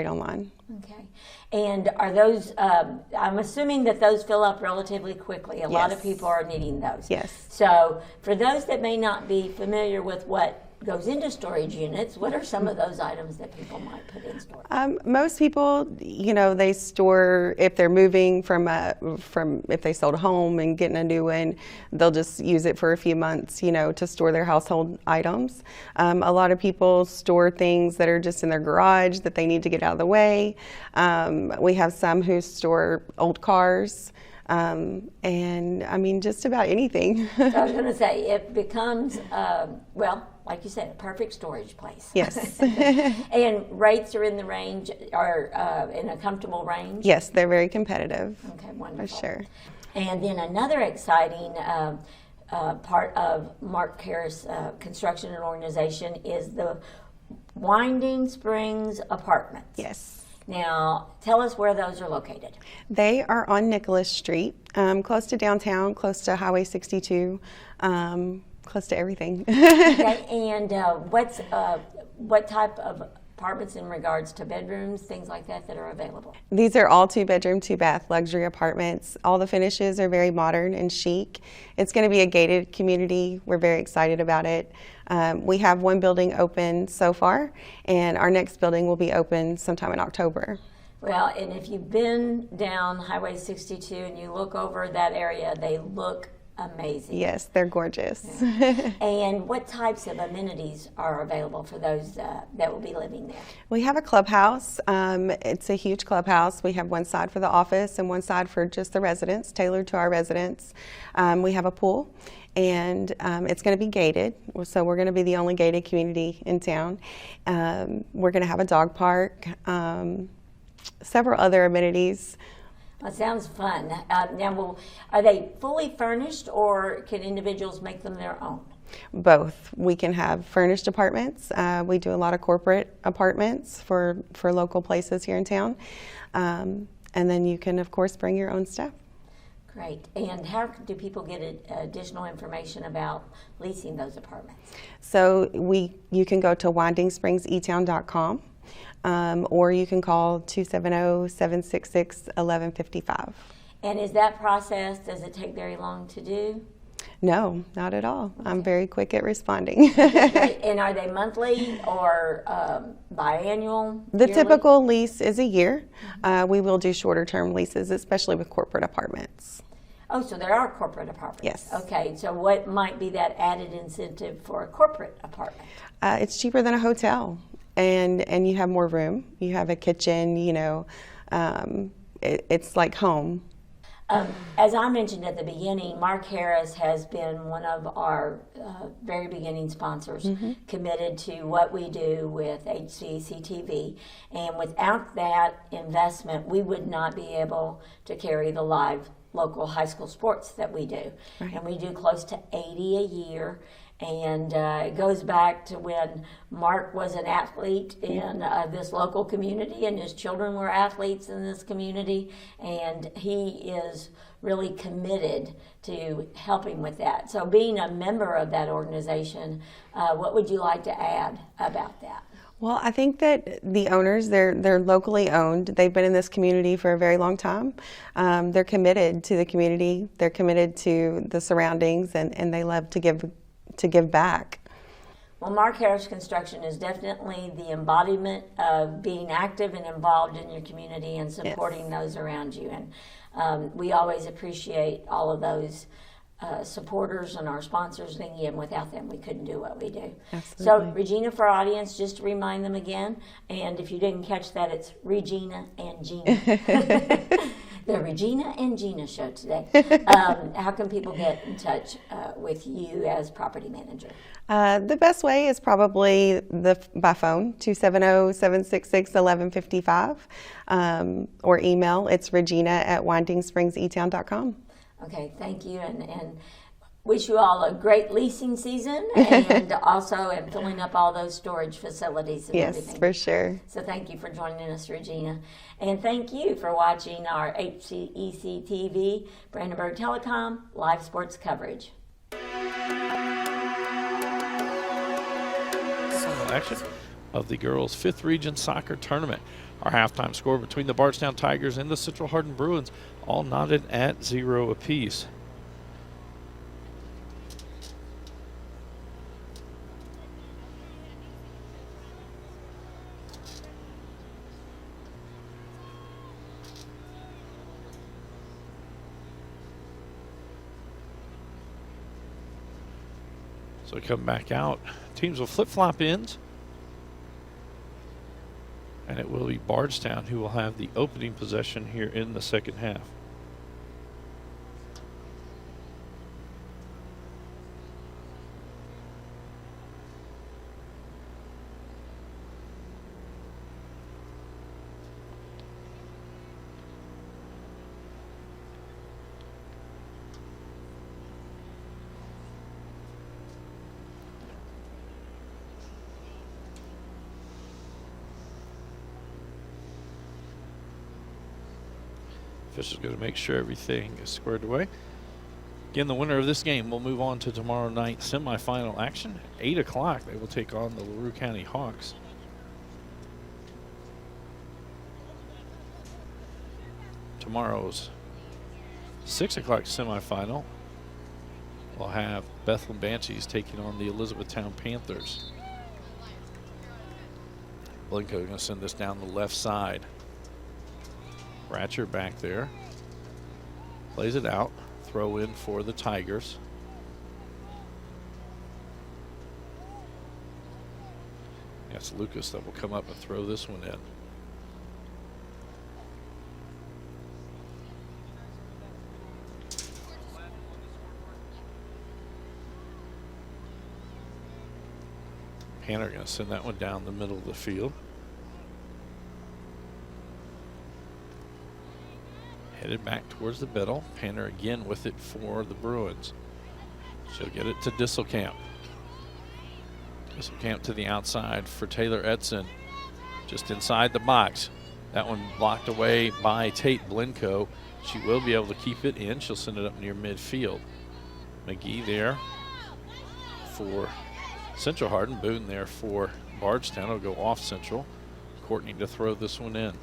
online. Okay. And are those, I'm assuming that those fill up relatively quickly. A lot of people are needing those. Yes. So for those that may not be familiar with what goes into storage units, what are some of those items that people might put in storage? Most people, they store, if they're moving from if they sold a home and getting a new one, they'll just use it for a few months, to store their household items. A lot of people store things that are just in their garage that they need to get out of the way. We have some who store old cars. And I mean, just about anything. So I was going to say, it becomes, like you said, a perfect storage place. Yes. And rates are in the range, are in a comfortable range? Yes, they're very competitive. Okay, wonderful. For sure. And then another exciting part of Mark Harris Construction and Organization is the Winding Springs Apartments. Yes. Now, tell us where those are located. They are on Nicholas Street, close to downtown, close to Highway 62, close to everything. Okay, and what type of apartments in regards to bedrooms, things like that are available? These are all 2-bedroom, 2-bath luxury apartments. All the finishes are very modern and chic. It's going to be a gated community. We're very excited about it. We have one building open so far, and our next building will be open sometime in October. Well, and if you've been down Highway 62 and you look over that area, they look amazing. Yes, they're gorgeous. Yeah. And what types of amenities are available for those that will be living there? We have a clubhouse. It's a huge clubhouse. We have one side for the office and one side for just the residents, tailored to our residents. We have a pool, and it's going to be gated, so we're going to be the only gated community in town. We're going to have a dog park, several other amenities. That sounds fun. Now, are they fully furnished, or can individuals make them their own? Both. We can have furnished apartments. We do a lot of corporate apartments for local places here in town. And then you can, of course, bring your own stuff. Great. And how do people get additional information about leasing those apartments? So you can go to WindingSpringsEtown.com. Or you can call 270-766-1155. And is that process, does it take very long to do? No, not at all. Okay. I'm very quick at responding. Okay. And are they monthly or biannual? The yearly? typical lease is a year. We will do shorter term leases, especially with corporate apartments. Oh, so there are corporate apartments. Yes. Okay, so what might be that added incentive for a corporate apartment? It's cheaper than a hotel. And you have more room. You have a kitchen, it's like home. As I mentioned at the beginning, Mark Harris has been one of our very beginning sponsors, committed to what we do with HCEC-TV. And without that investment, we would not be able to carry the live local high school sports that we do. Right. And we do close to 80 a year. And it goes back to when Mark was an athlete in this local community, and his children were athletes in this community, and he is really committed to helping with that. So being a member of that organization, what would you like to add about that? Well, I think that the owners, they're locally owned. They've been in this community for a very long time. They're committed to the community. They're committed to the surroundings, and they love to give back. Well, Mark Harris Construction is definitely the embodiment of being active and involved in your community and supporting those around you. And we always appreciate all of those supporters and our sponsors, and without them we couldn't do what we do. Absolutely. So Regina, for our audience, just to remind them again, and if you didn't catch that, it's Regina and Gina. The Regina and Gina show today. How can people get in touch with you as property manager? The best way is probably by phone, 270-766-1155, or email. It's regina@windingspringseatown.com. Okay, thank you, and wish you all a great leasing season, and also in filling up all those storage facilities and everything. Yes, for sure. So thank you for joining us, Regina. And thank you for watching our HCEC-TV, Brandenburg Telecom, live sports coverage. Action of the girls' 5th Region Soccer Tournament. Our halftime score between the Bardstown Tigers and the Central Hardin Bruins, all knotted at 0 apiece. So we come back out. Teams will flip-flop ends. And it will be Bardstown who will have the opening possession here in the second half. Officials going to make sure everything is squared away. Again, the winner of this game will move on to tomorrow night semifinal action. 8 o'clock, they will take on the LaRue County Hawks. Tomorrow's 6 o'clock semifinal will have Bethlehem Banshees taking on the Elizabethtown Panthers. Blinko going to send this down the left side. Ratcher back there, plays it out, throw in for the Tigers. That's Lucas that will come up and throw this one in. Hanner going to send that one down the middle of the field. Headed back towards the middle. Panner again with it for the Bruins. She'll get it to Disselkamp. Disselkamp to the outside for Taylor Edson. Just inside the box. That one blocked away by Tate Blinko. She will be able to keep it in. She'll send it up near midfield. McGee there for Central Hardin. Boone there for Bardstown. It'll go off Central. Courtney to throw this one in.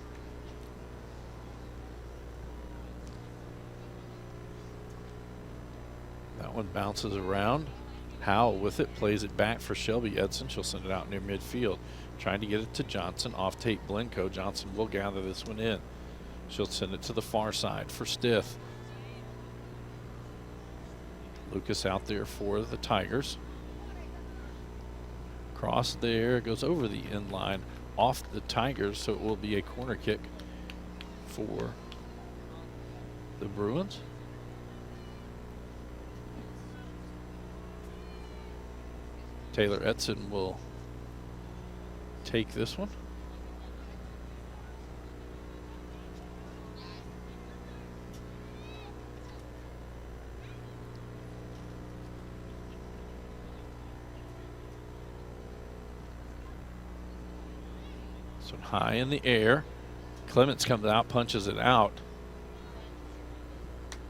One bounces around. Howell with it, plays it back for Shelby Edson. She'll send it out near midfield. Trying to get it to Johnson off Tate Blinko. Johnson will gather this one in. She'll send it to the far side for Stith. Lucas out there for the Tigers. Cross there, goes over the end line off the Tigers, so it will be a corner kick for the Bruins. Taylor Edson will take this one. This one high in the air. Clements comes out, punches it out.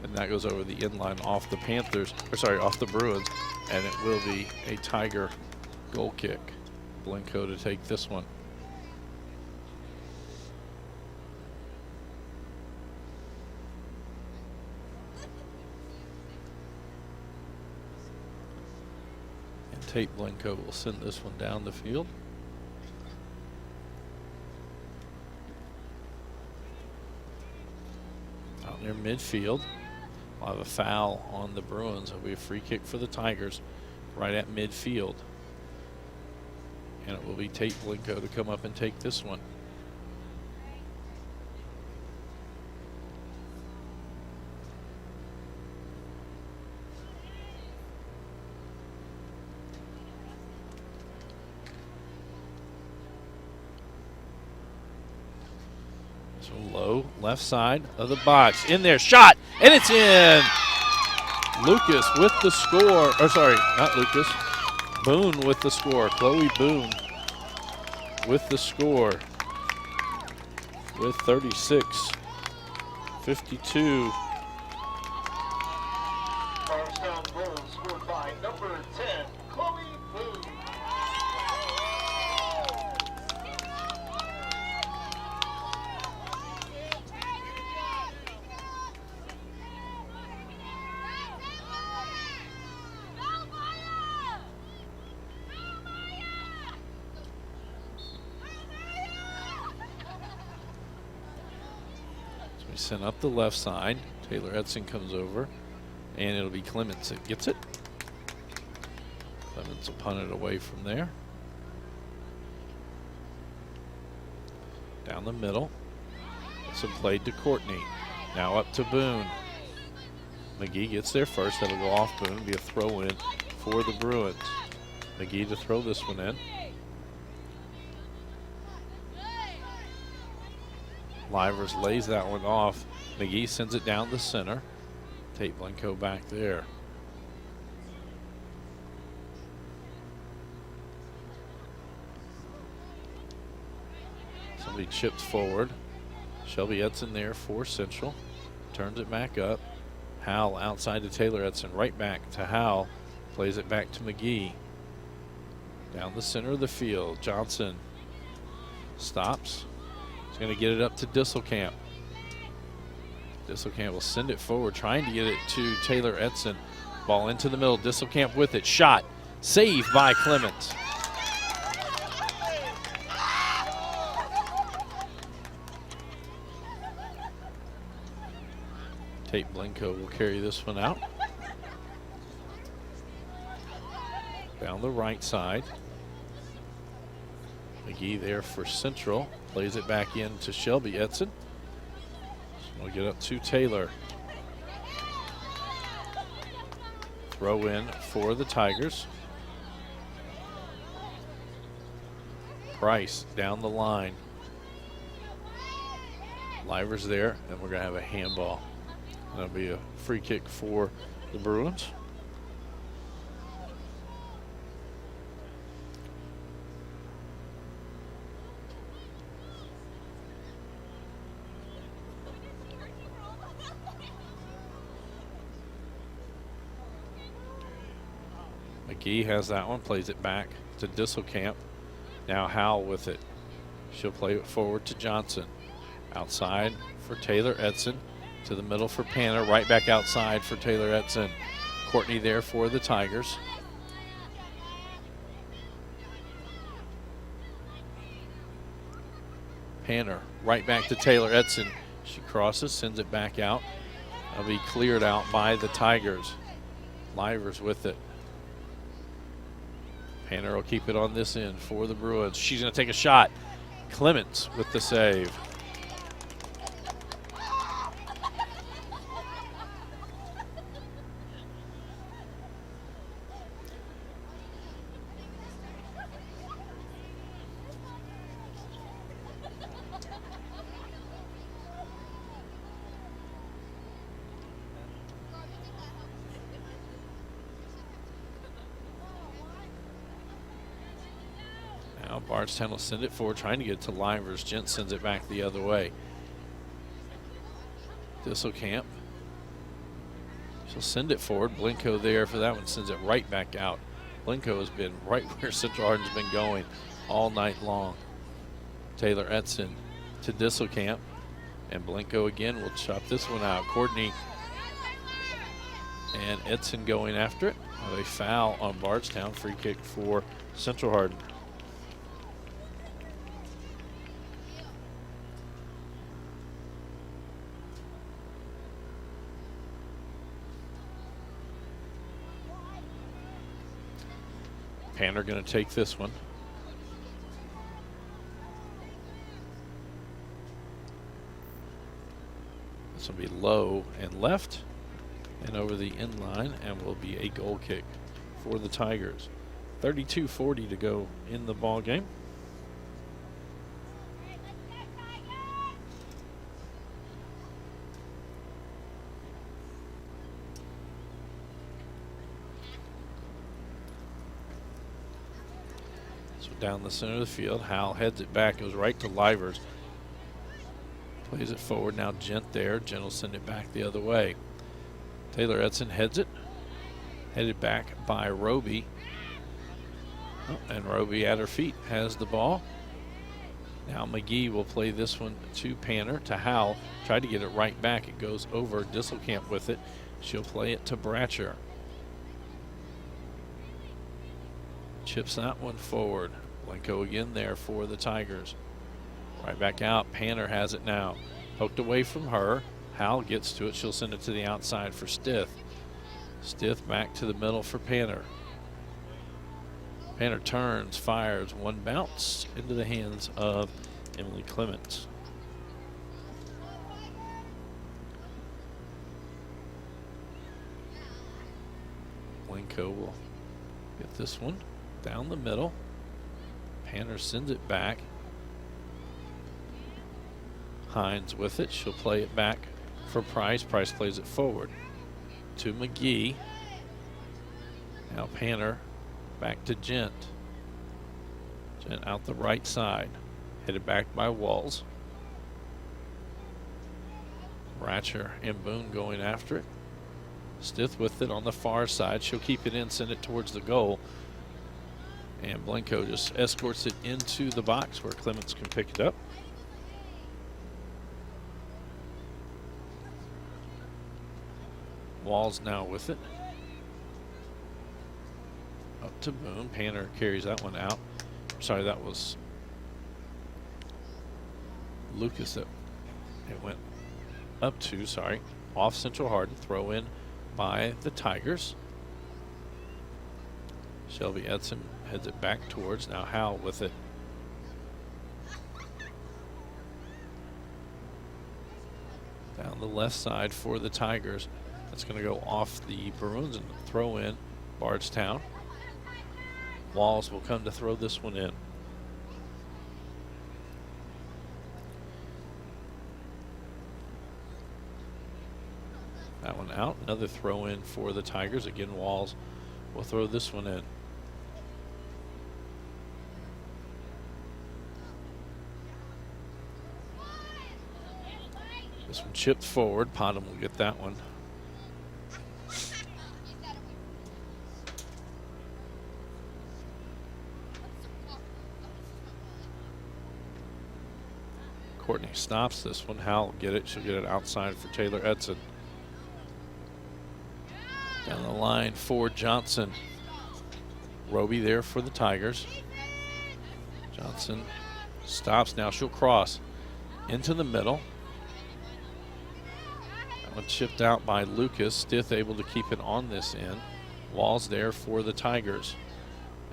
And that goes over the inline off the Panthers, or sorry, off the Bruins. And it will be a Tiger goal kick. Blanco to take this one. And Tate Blanco will send this one down the field. Out near midfield. We'll have a foul on the Bruins. It'll be a free kick for the Tigers right at midfield. And it will be Tate Blanco to come up and take this one. So low, left side of the box. In there, shot, and it's in. Lucas with the score. Or sorry, not Lucas. Boone with the score. Chloe Boone with the score. With 36-52. Bardstown goal scored by number 10, Chloe Boone. We send up the left side. Taylor Edson comes over, and it'll be Clements that gets it. Clements will punt it away from there. Down the middle. So played to Courtney. Now up to Boone. McGee gets there first. That'll go off Boone. Be a throw in for the Bruins. McGee to throw this one in. Livers lays that one off. McGee sends it down the center. Tate Blanco back there. Somebody chips forward. Shelby Edson there for Central. Turns it back up. Howell outside to Taylor Edson. Right back to Howell. Plays it back to McGee. Down the center of the field. Johnson stops. He's going to get it up to Disselkamp. Disselkamp will send it forward, trying to get it to Taylor Edson. Ball into the middle. Disselkamp with it. Shot. Saved by Clements. Tate Blanco will carry this one out. Down the right side. McGee there for Central. Plays it back in to Shelby Edson. We'll get up to Taylor. Throw in for the Tigers. Price down the line. Livers there, and we're going to have a handball. That'll be a free kick for the Bruins. McGee has that one, plays it back to Disselkamp. Now Howell with it. She'll play it forward to Johnson. Outside for Taylor Edson. To the middle for Panner. Right back outside for Taylor Edson. Courtney there for the Tigers. Panner right back to Taylor Edson. She crosses, sends it back out. That'll be cleared out by the Tigers. Livers with it. Panner will keep it on this end for the Bruins. She's going to take a shot. Clements with the save. Now Bardstown will send it forward, trying to get it to Livers. Gent sends it back the other way. Disselkamp. She'll send it forward. Blinko there for that one, sends it right back out. Blinko has been right where Central Hardin's been going all night long. Taylor Edson to Disselkamp. And Blinko again will chop this one out. Courtney and Edson going after it. A foul on Bardstown. Free kick for Central Hardin. Panner going to take this one. This will be low and left and over the end line, and will be a goal kick for the Tigers. 32:40 to go in the ball game. So down the center of the field, Howell heads it back, goes right to Livers. Plays it forward, now Gent there. Gent will send it back the other way. Taylor Edson heads it. Headed back by Roby. Oh, and Roby at her feet has the ball. Now McGee will play this one to Panner, to Howell. Tried to get it right back. It goes over. Disselkamp with it. She'll play it to Bratcher. Chips that one forward. Blinko again there for the Tigers. Right back out. Panner has it now. Poked away from her. Howell gets to it. She'll send it to the outside for Stith. Stith back to the middle for Panner. Panner turns, fires, one bounce into the hands of Emily Clements. Blinko will get this one down the middle. Panner sends it back. Hines with it. She'll play it back for Price. Price plays it forward to McGee. Now Panner back to Gent. Gent out the right side. Headed back by Walls. Bratcher and Boone going after it. Stith with it on the far side. She'll keep it in, send it towards the goal. And Blinko just escorts it into the box where Clements can pick it up. Walls now with it. Up to Boone. Panner carries that one out. Sorry, that was Lucas that it went up to. Sorry. Off Central Hardin. Throw in by the Tigers. Shelby Edson heads it back towards. Now Howell with it. Down the left side for the Tigers. That's going to go off the Maroons and throw in Bardstown. Walls will come to throw this one in. That one out. Another throw in for the Tigers. Again, Walls will throw this one in. This one chipped forward. Potham will get that one. Courtney stops this one. Howell will get it. She'll get it outside for Taylor Edson. Down the line for Johnson. Roby there for the Tigers. Johnson stops now. She'll cross into the middle. That one chipped out by Lucas. Stith able to keep it on this end. Walls there for the Tigers.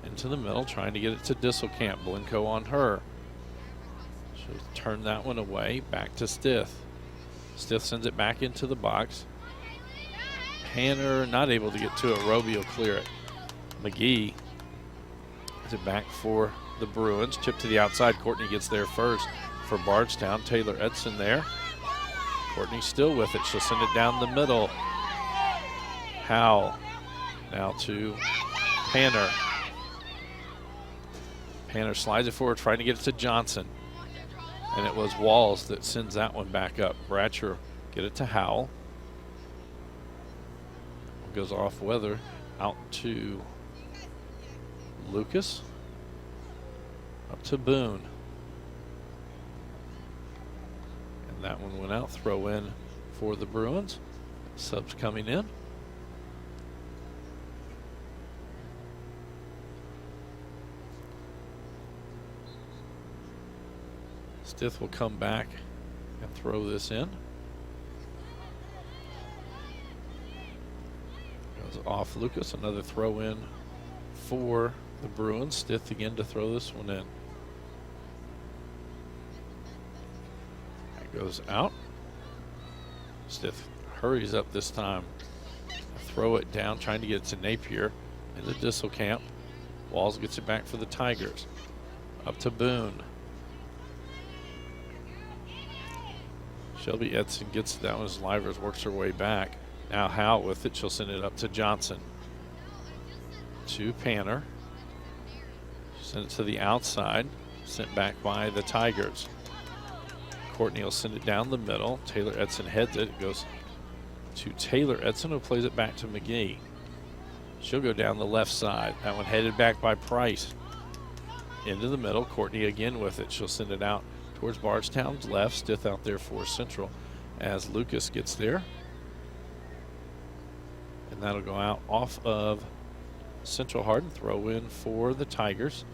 Into the middle, trying to get it to Disselkamp. Blinko on her. She'll turn that one away. Back to Stith. Stith sends it back into the box. Panner not able to get to it. Roby will clear it. McGee is it back for the Bruins. Chip to the outside. Courtney gets there first for Bardstown. Taylor Edson there. Courtney still with it. She'll send it down the middle. Howell now to Panner. Panner slides it forward, trying to get it to Johnson. And it was Walls that sends that one back up. Bratcher get it to Howell. Goes off Weather out to Lucas. Up to Boone. And that one went out. Throw in for the Bruins. Subs coming in. Stith will come back and throw this in. Goes off Lucas. Another throw in for the Bruins. Stith again to throw this one in. That goes out. Stith hurries up this time. Throw it down, trying to get it to Napier in the Disselkamp. Walls gets it back for the Tigers. Up to Boone. Shelby Edson gets that one as Livers works her way back. Now Howell with it. She'll send it up to Johnson. To Panner. Send it to the outside. Sent back by the Tigers. Courtney will send it down the middle. Taylor Edson heads it. It goes to Taylor Edson, who plays it back to McGee. She'll go down the left side. That one headed back by Price. Into the middle. Courtney again with it. She'll send it out towards Bardstown's left. Stith out there for Central as Lucas gets there. And that'll go out off of Central Hardin. Throw in for the Tigers.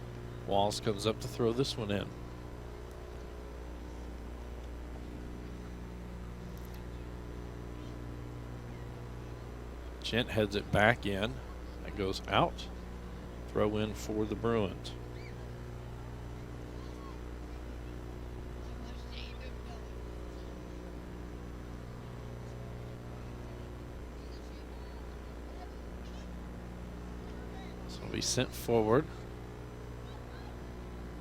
Walls comes up to throw this one in. Gent heads it back in. That goes out. Throw in for the Bruins. So it'll be sent forward.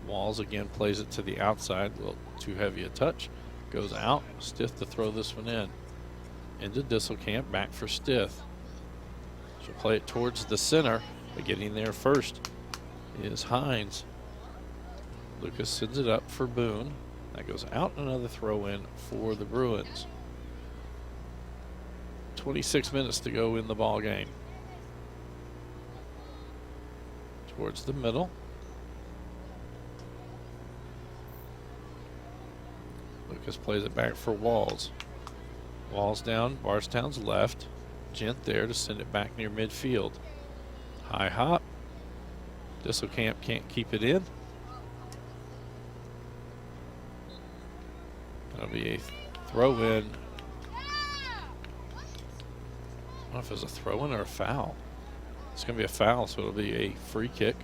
Walls again plays it to the outside. A little too heavy a touch. Goes out. Stith to throw this one in. Into Disselkamp. Back for Stith. She'll play it towards the center, but getting there first is Hines. Lucas sends it up for Boone. That goes out. Another throw in for the Bruins. 26 minutes to go in the ball game. Towards the middle. Lucas plays it back for Walls. Walls down, Bardstown's left. Gent there to send it back near midfield. High hop. Disselkamp can't keep it in. That'll be a throw in. I don't know if it's a throw in or a foul. It's going to be a foul, so it'll be a free kick.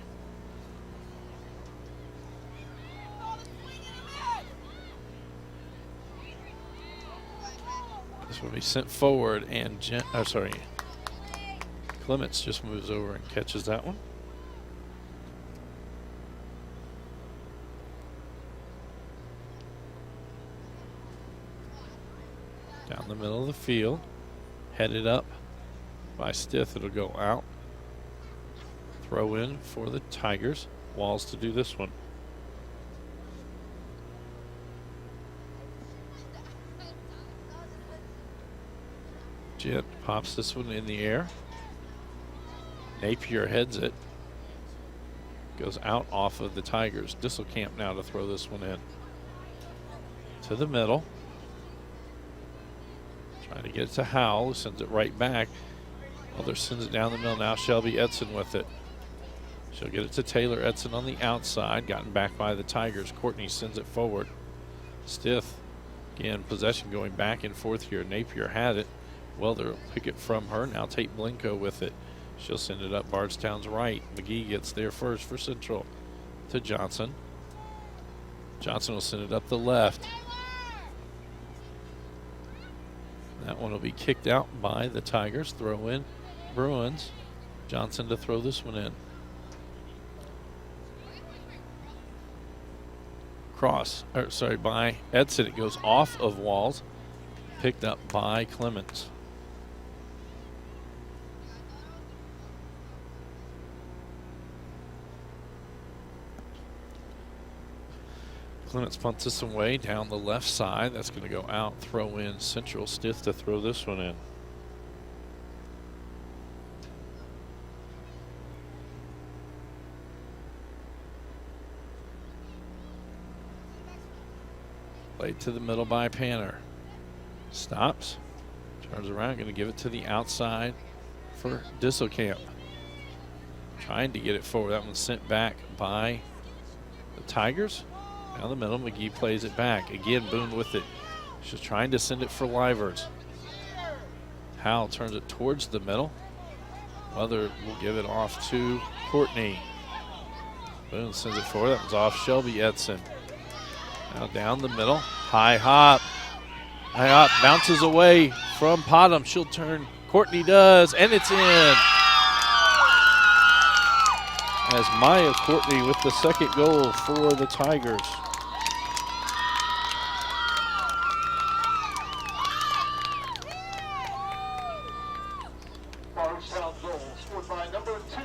This will be sent forward, and Clements just moves over and catches that one. Down the middle of the field, headed up by Stith. It'll go out. Throw in for the Tigers. Walls to do this one. Jet pops this one in the air. Napier heads it. Goes out off of the Tigers. Disselkamp now to throw this one in. To the middle. Trying to get it to Howell, who sends it right back. Other sends it down the middle. Now Shelby Edson with it. She'll get it to Taylor Edson on the outside. Gotten back by the Tigers. Courtney sends it forward. Stith. Again, possession going back and forth here. Napier had it. Welder will pick it from her. Now Tate Blinko with it. She'll send it up Bardstown's right. McGee gets there first for Central. To Johnson. Johnson will send it up the left. That one will be kicked out by the Tigers. Throw in Bruins. Johnson to throw this one in. By Edson. It goes off of Walls. Picked up by Clements. Clements punts this away down the left side. That's going to go out. Throw in Central. Stith to throw this one in. Played to the middle by Panner. Stops. Turns around. Going to give it to the outside for Disselkamp. Trying to get it forward. That one's sent back by the Tigers. Down the middle, McGee plays it back. Again, Boone with it. She's trying to send it for Livers. Howell turns it towards the middle. Mother will give it off to Courtney. Boone sends it forward. That one's off Shelby Edson. Now down the middle. High hop. High hop bounces away from Potom. She'll turn. Courtney does, and it's in. As Maya Courtney with the second goal for the Tigers. Bardstown goal scored by number 2,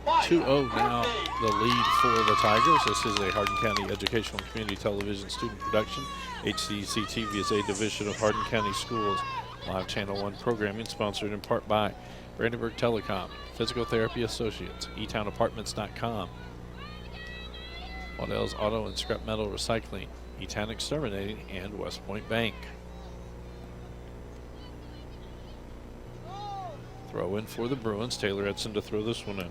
Maya 2-0 now Courtney. the lead for the Tigers. This is a Hardin County Educational and Community Television student production. HCEC-TV is a division of Hardin County Schools. Live Channel 1 programming sponsored in part by Brandenburg Telecom, Physical Therapy Associates, eTownApartments.com, Waddell's Auto and Scrap Metal Recycling, eTown Exterminating, and West Point Bank. Throw in for the Bruins. Taylor Edson to throw this one in.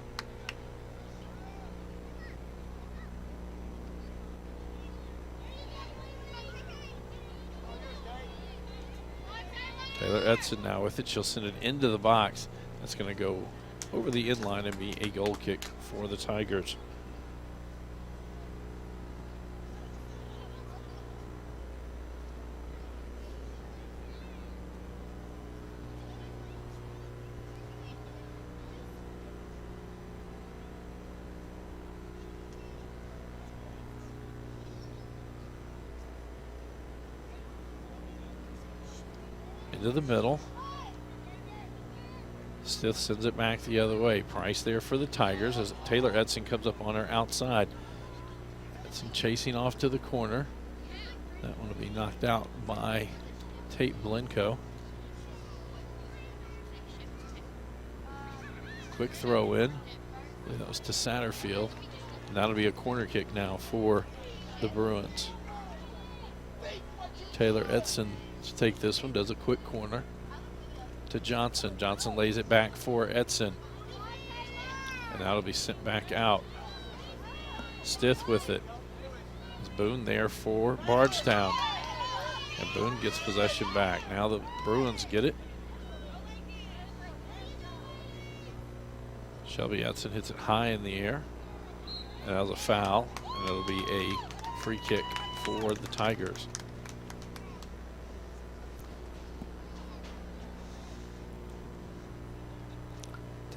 Taylor Edson now with it. She'll send it into the box. That's going to go over the inline and be a goal kick for the Tigers. Into the middle. Stith sends it back the other way. Price there for the Tigers as Taylor Edson comes up on her outside. Edson chasing off to the corner. That one will be knocked out by Tate Blenko. Quick throw in. That was to Satterfield. And that'll be a corner kick now for the Bruins. Taylor Edson to take this one, does a quick corner to Johnson. Johnson lays it back for Edson. And that'll be sent back out. Stith with it. It's Boone there for Bardstown. And Boone gets possession back. Now the Bruins get it. Shelby Edson hits it high in the air. And that was a foul. And it'll be a free kick for the Tigers.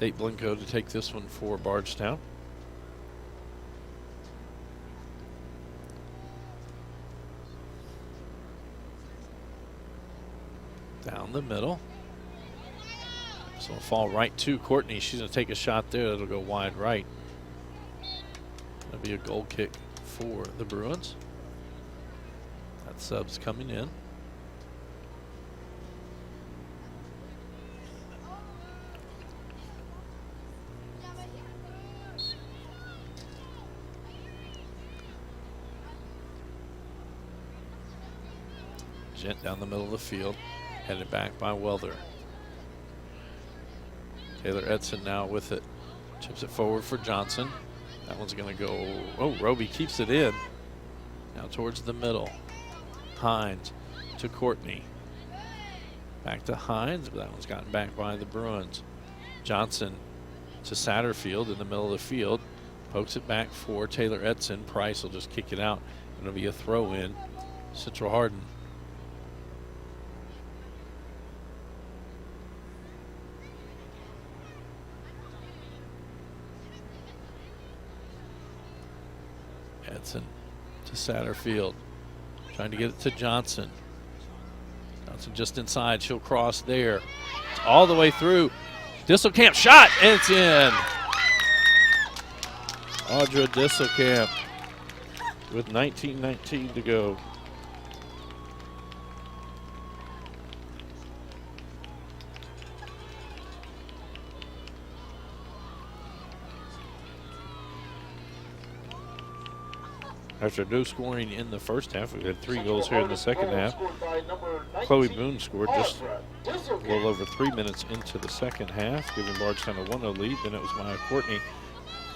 Tate Blenko to take this one for Bardstown. Down the middle. So it'll fall right to Courtney. She's going to take a shot there. That'll go wide right. That'll be a goal kick for the Bruins. That sub's coming in. Gent down the middle of the field, headed back by Welder. Taylor Edson now with it. Chips it forward for Johnson. That one's going to go, oh, Roby keeps it in. Now towards the middle. Hines to Courtney. Back to Hines, but that one's gotten back by the Bruins. Johnson to Satterfield in the middle of the field. Pokes it back for Taylor Edson. Price will just kick it out. It'll be a throw in. Central Hardin. Edson to Satterfield. Trying to get it to Johnson. Johnson just inside. She'll cross there. It's all the way through. Disselkamp shot, and it's in. Audra Disselkamp with 19:19 to go. After no scoring in the first half, we've had 3 goals here in the second half. Chloe Boone scored just a little over 3 minutes into the second half, giving Bardstown a 1-0 lead. Then it was Maya Courtney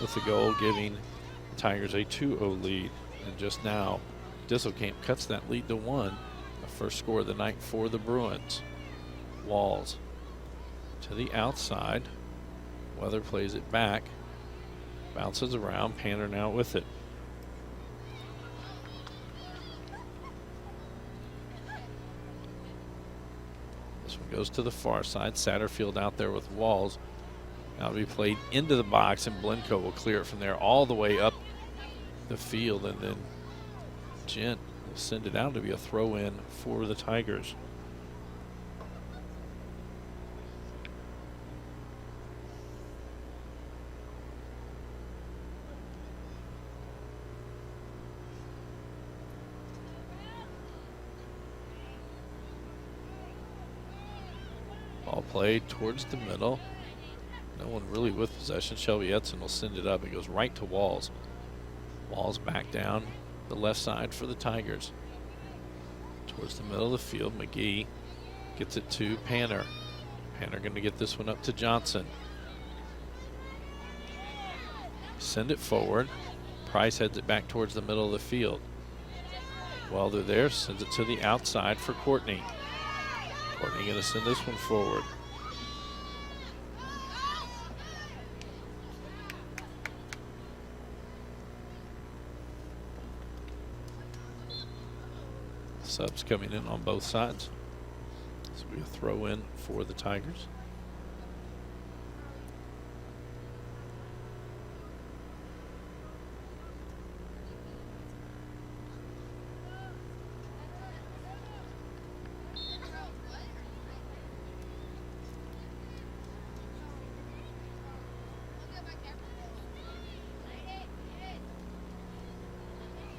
with the goal, giving the Tigers a 2-0 lead. And just now, Disselkamp cuts that lead to 1. The first score of the night for the Bruins. Walls to the outside. Weather plays it back. Bounces around. Panner now with it. This one goes to the far side. Satterfield out there with Walls. Now to be played into the box, and Blenko will clear it from there all the way up the field, and then Gent will send it out to be a throw-in for the Tigers. Ball played towards the middle. No one really with possession. Shelby Edson will send it up. It goes right to Walls. Walls back down the left side for the Tigers. Towards the middle of the field, McGee gets it to Panner. Panner going to get this one up to Johnson. Send it forward. Price heads it back towards the middle of the field. While they're there, sends it to the outside for Courtney. Courtney going to send this one forward. Subs coming in on both sides. This will be a throw in for the Tigers.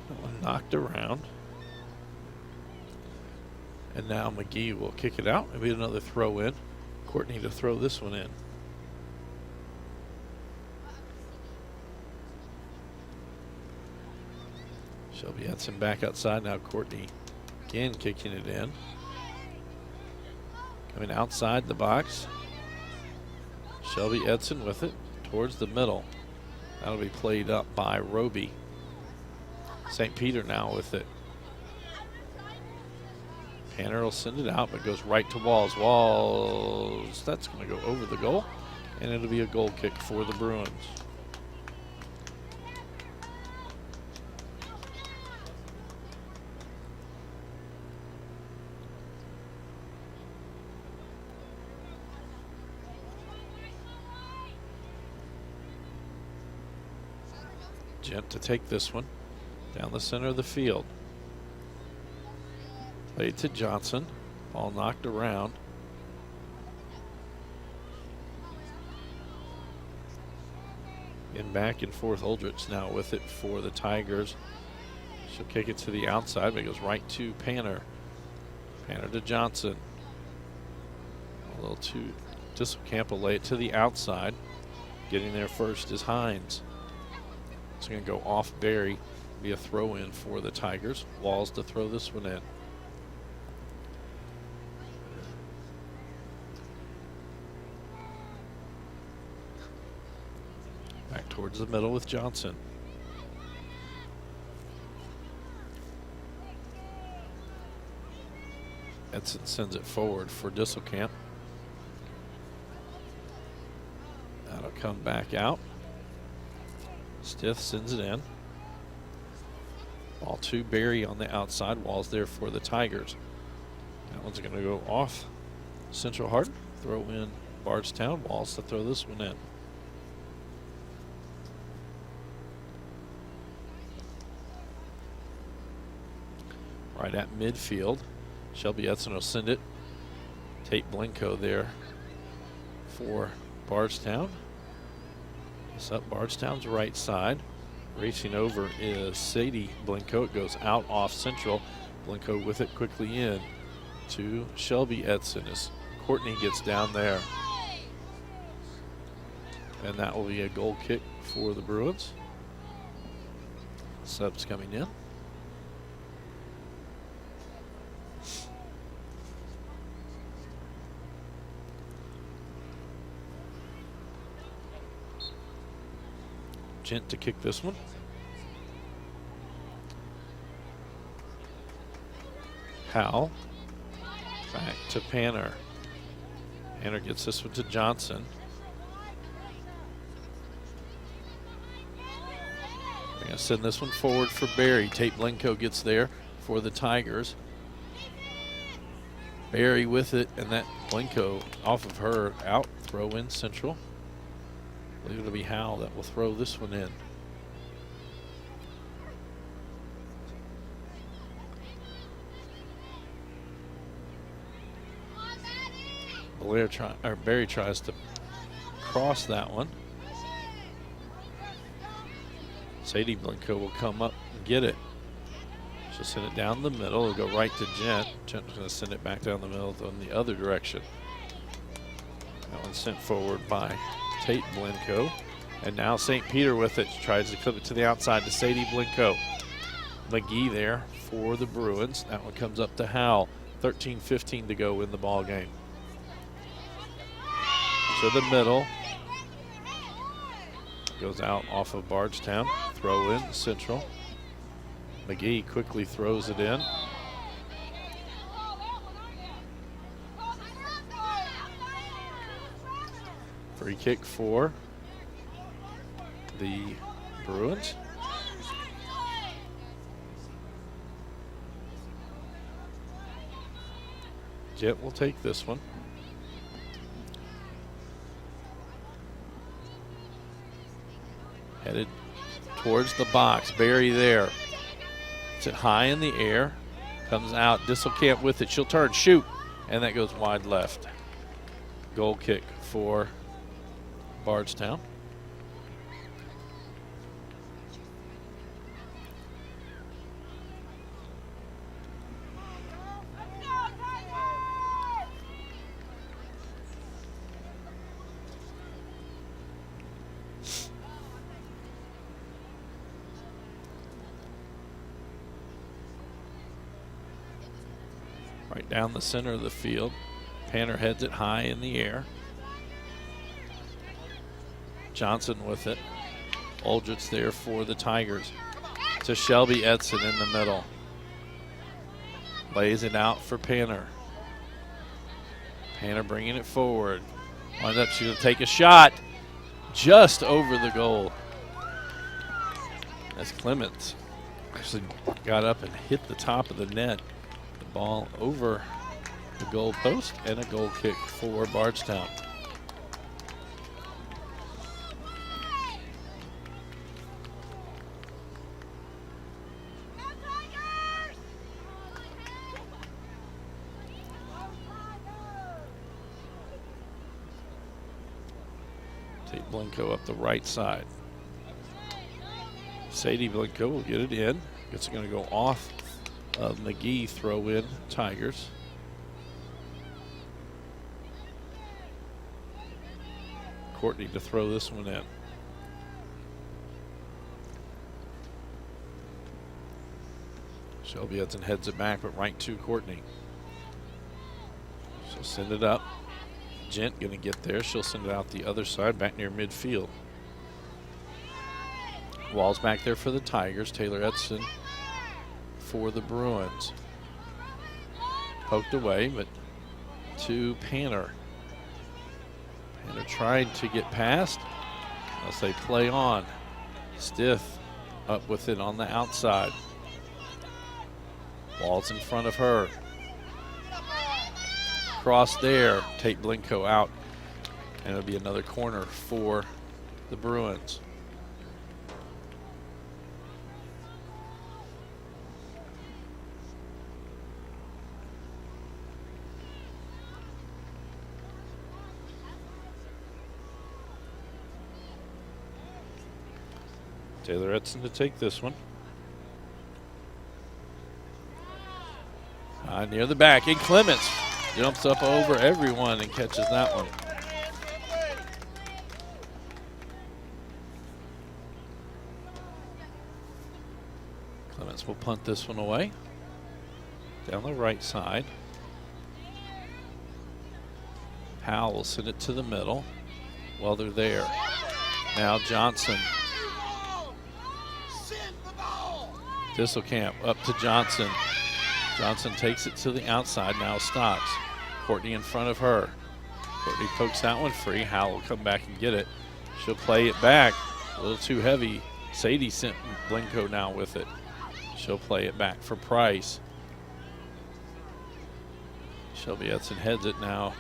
That one knocked around. And now McGee will kick it out. Maybe another throw in. Courtney to throw this one in. Shelby Edson back outside. Now Courtney again kicking it in. Coming outside the box. Shelby Edson with it towards the middle. That'll be played up by Roby. St. Peter now with it. Panner will send it out, but goes right to Walls. Walls, that's going to go over the goal, and it'll be a goal kick for the Bruins. Gent to take this one down the center of the field. Played to Johnson. Ball knocked around. And back and forth. Aldrich now with it for the Tigers. She'll kick it to the outside, but it goes right to Panner. Panner to Johnson. A little too Disselkamp will lay it to the outside. Getting there first is Hines. It's going to go off Barry. Be a throw in for the Tigers. Walls to throw this one in. Back towards the middle with Johnson. Edson sends it forward for Disselkamp. That'll come back out. Stith sends it in. Ball to Barry on the outside. Walls there for the Tigers. That one's going to go off Central Hardin. Throw in Bardstown. Walls to throw this one in. Right at midfield. Shelby Edson will send it. Tate Blenko there for Bardstown. It's up Bardstown's right side. Racing over is Sadie Blinko. It goes out off Central. Blinko with it quickly in to Shelby Edson as Courtney gets down there. And that will be a goal kick for the Bruins. Subs coming in. Gent to kick this one. Howell back to Panner. Panner gets this one to Johnson. We're going to send this one forward for Barry. Tate Blenko gets there for the Tigers. Barry with it, and that Blenko off of her out. Throw in Central. I believe it'll be Howell that will throw this one in. Barry tries to cross that one. Sadie Blenko will come up and get it. She'll send it down the middle. It'll go right to Gent. Gent's going to send it back down the middle in the other direction. That one's sent forward by Tate Blenko. And now St. Peter with it. Tries to clip it to the outside to Sadie Blenko. McGee there for the Bruins. That one comes up to Howell. 13-15 to go in the ball game. To the middle. Goes out off of Bardstown. Throw in Central. McGee quickly throws it in. Free kick for the Bruins. Jet will take this one. Headed towards the box. Barry there. It's it high in the air. Comes out. Disselkamp with it. She'll turn, shoot. And that goes wide left. Goal kick for Bardstown. Right down the center of the field. Panner heads it high in the air. Johnson with it. Aldridge there for the Tigers. To Shelby Edson in the middle. Lays it out for Panner. Panner bringing it forward. Winds up, she's going to take a shot just over the goal. As Clements actually got up and hit the top of the net. Ball over the goal post and a goal kick for Bardstown. Tate Blenko up the right side. Sadie Blenko will get it in. It's going to go off of McGee. Throw in Tigers. Courtney to throw this one in. Shelby Edson heads it back, but right to Courtney. She'll send it up. Gent gonna get there. She'll send it out the other side, back near midfield. Walls back there for the Tigers. Taylor Edson for the Bruins. Poked away, but to Panner. Panner trying to get past. I'll say play on. Stiff up with it on the outside. Walls in front of her. Cross there. Tate Blenko out. And it'll be another corner for the Bruins. Taylor Edson to take this one. Near the back, and Clements jumps up over everyone and catches that one. Clements will punt this one away. Down the right side. Powell will send it to the middle. Well, they're there. Now Johnson. Disselkamp up to Johnson. Johnson takes it to the outside, now stops. Courtney in front of her. Courtney pokes that one free. Howell will come back and get it. She'll play it back. A little too heavy. Sadie sent Blinko now with it. She'll play it back for Price. Shelby Edson heads it now.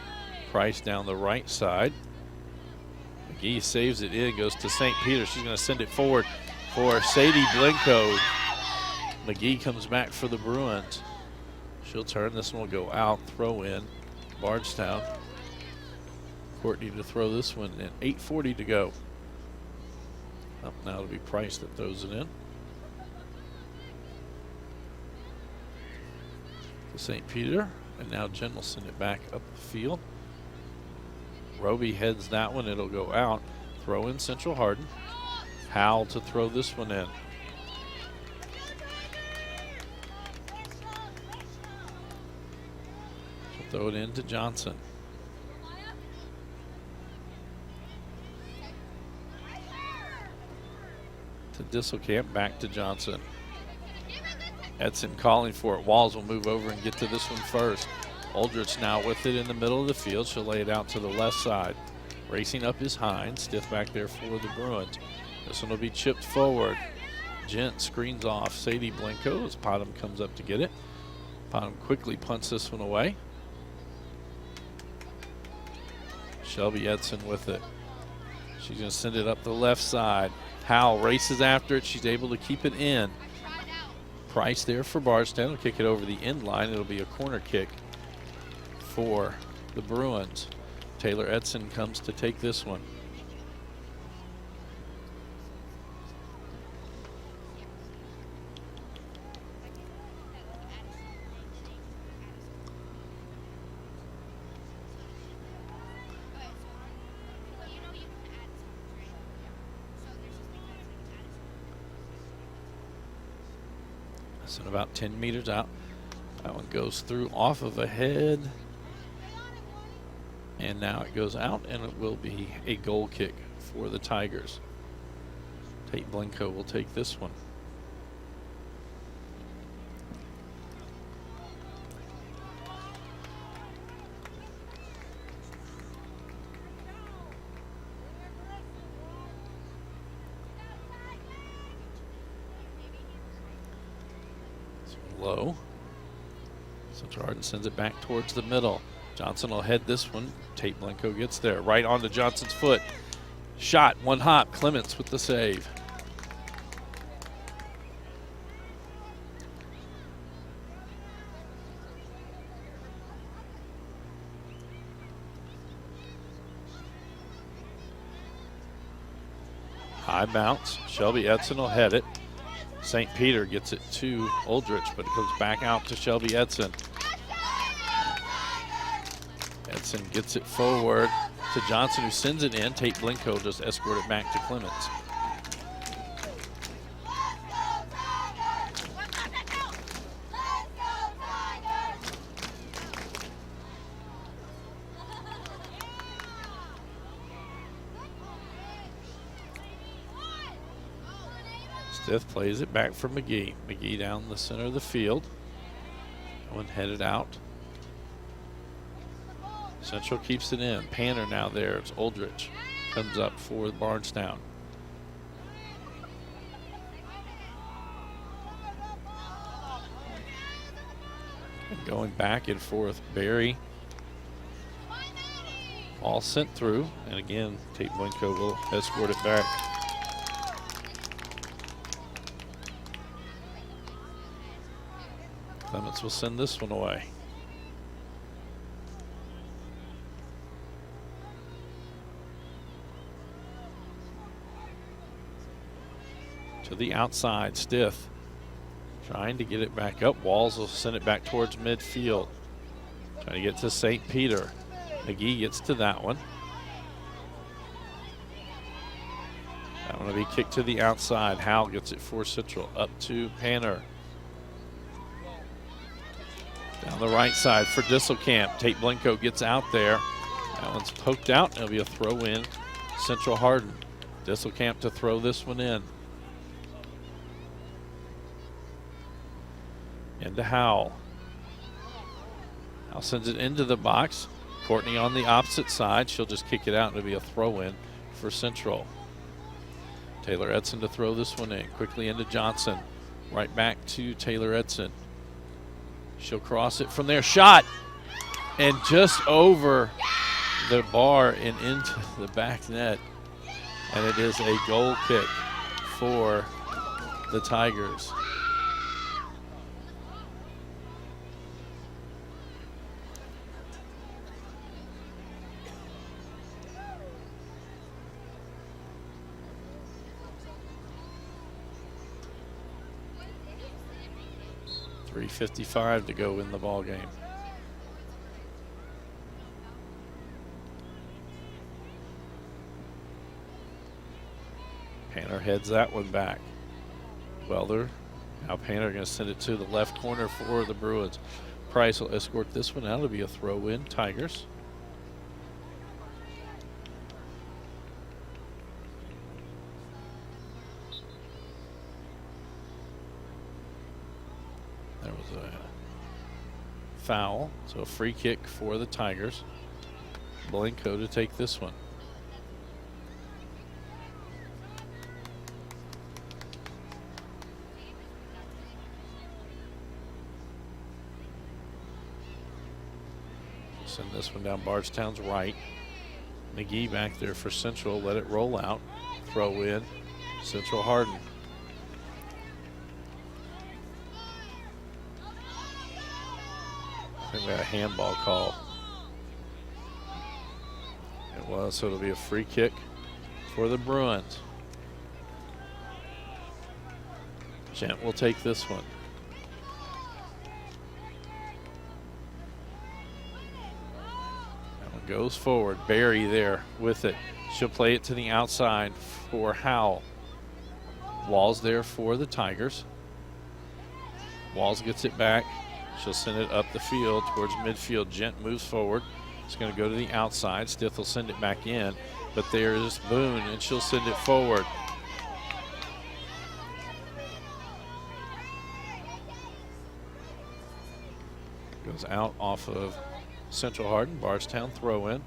Price down the right side. McGee saves it in, goes to St. Peter. She's going to send it forward for Sadie Blinko. McGee comes back for the Bruins. She'll turn. This one will go out. Throw in. Bardstown. Courtney to throw this one in. 8:40 to go. Up now to be Price that throws it in. To St. Peter. And now Jen will send it back up the field. Roby heads that one. It'll go out. Throw in Central Hardin. Howell to throw this one in. Throw it in to Johnson. To Disselkamp, back to Johnson. Edson calling for it. Walls will move over and get to this one first. Aldrich now with it in the middle of the field. She'll lay it out to the left side. Racing up is Hines. Stiff back there for the Bruins. This one will be chipped forward. Gent screens off Sadie Blinko as Podham comes up to get it. Podham quickly punts this one away. Shelby Edson with it. She's going to send it up the left side. Howell races after it. She's able to keep it in. Price there for Bardstown. Will kick it over the end line. It'll be a corner kick for the Bruins. Taylor Edson comes to take this one. And about 10 meters out. That one goes through off of a head. And now it goes out, and it will be a goal kick for the Tigers. Tate Blinko will take this one. Low. Central Hardin sends it back towards the middle. Johnson will head this one. Tate Blinko gets there. Right onto Johnson's foot. Shot, one hop. Clements with the save. High bounce. Shelby Edson will head it. St. Peter gets it to Aldrich, but it comes back out to Shelby Edson. Edson gets it forward to Johnson, who sends it in. Tate Blinko just escort it back to Clements. Stiff plays it back for McGee. McGee down the center of the field. One headed out. Central keeps it in. Panner now there. It's Aldrich. Comes up for Bardstown. And going back and forth. Barry. All sent through. And again, Tate Blinko will escort it back. Clements will send this one away. To the outside, Stith trying to get it back up. Walls will send it back towards midfield. Trying to get to St. Peter. McGee gets to that one. That one will be kicked to the outside. Howell gets it for Central. Up to Panner. Down the right side for Disselkamp. Tate Blenko gets out there. That one's poked out. It'll be a throw in. Central Hardin. Disselkamp to throw this one in. Into Howell. Howell sends it into the box. Courtney on the opposite side. She'll just kick it out and it'll be a throw in for Central. Taylor Edson to throw this one in. Quickly into Johnson. Right back to Taylor Edson. She'll cross it from there. Shot! And just over the bar and into the back net. And it is a goal kick for the Tigers. .355 to go in the ball game. Panner heads that one back. Welder. Now Panner going to send it to the left corner for the Bruins. Price will escort this one out. It'll be a throw in, Tigers. There was a foul, so a free kick for the Tigers. Blanco to take this one. Send this one down Bardstown's right. McGee back there for Central. Let it roll out. Throw in. Central Hardin. I think we had a handball call. It was, so it'll be a free kick for the Bruins. Gent will take this one. That one goes forward. Barry there with it. She'll play it to the outside for Howell. Walls there for the Tigers. Walls gets it back. She'll send it up the field towards midfield. Gent moves forward. It's going to go to the outside. Stith will send it back in. But there is Boone, and she'll send it forward. Goes out off of Central Hardin. Bardstown throw in.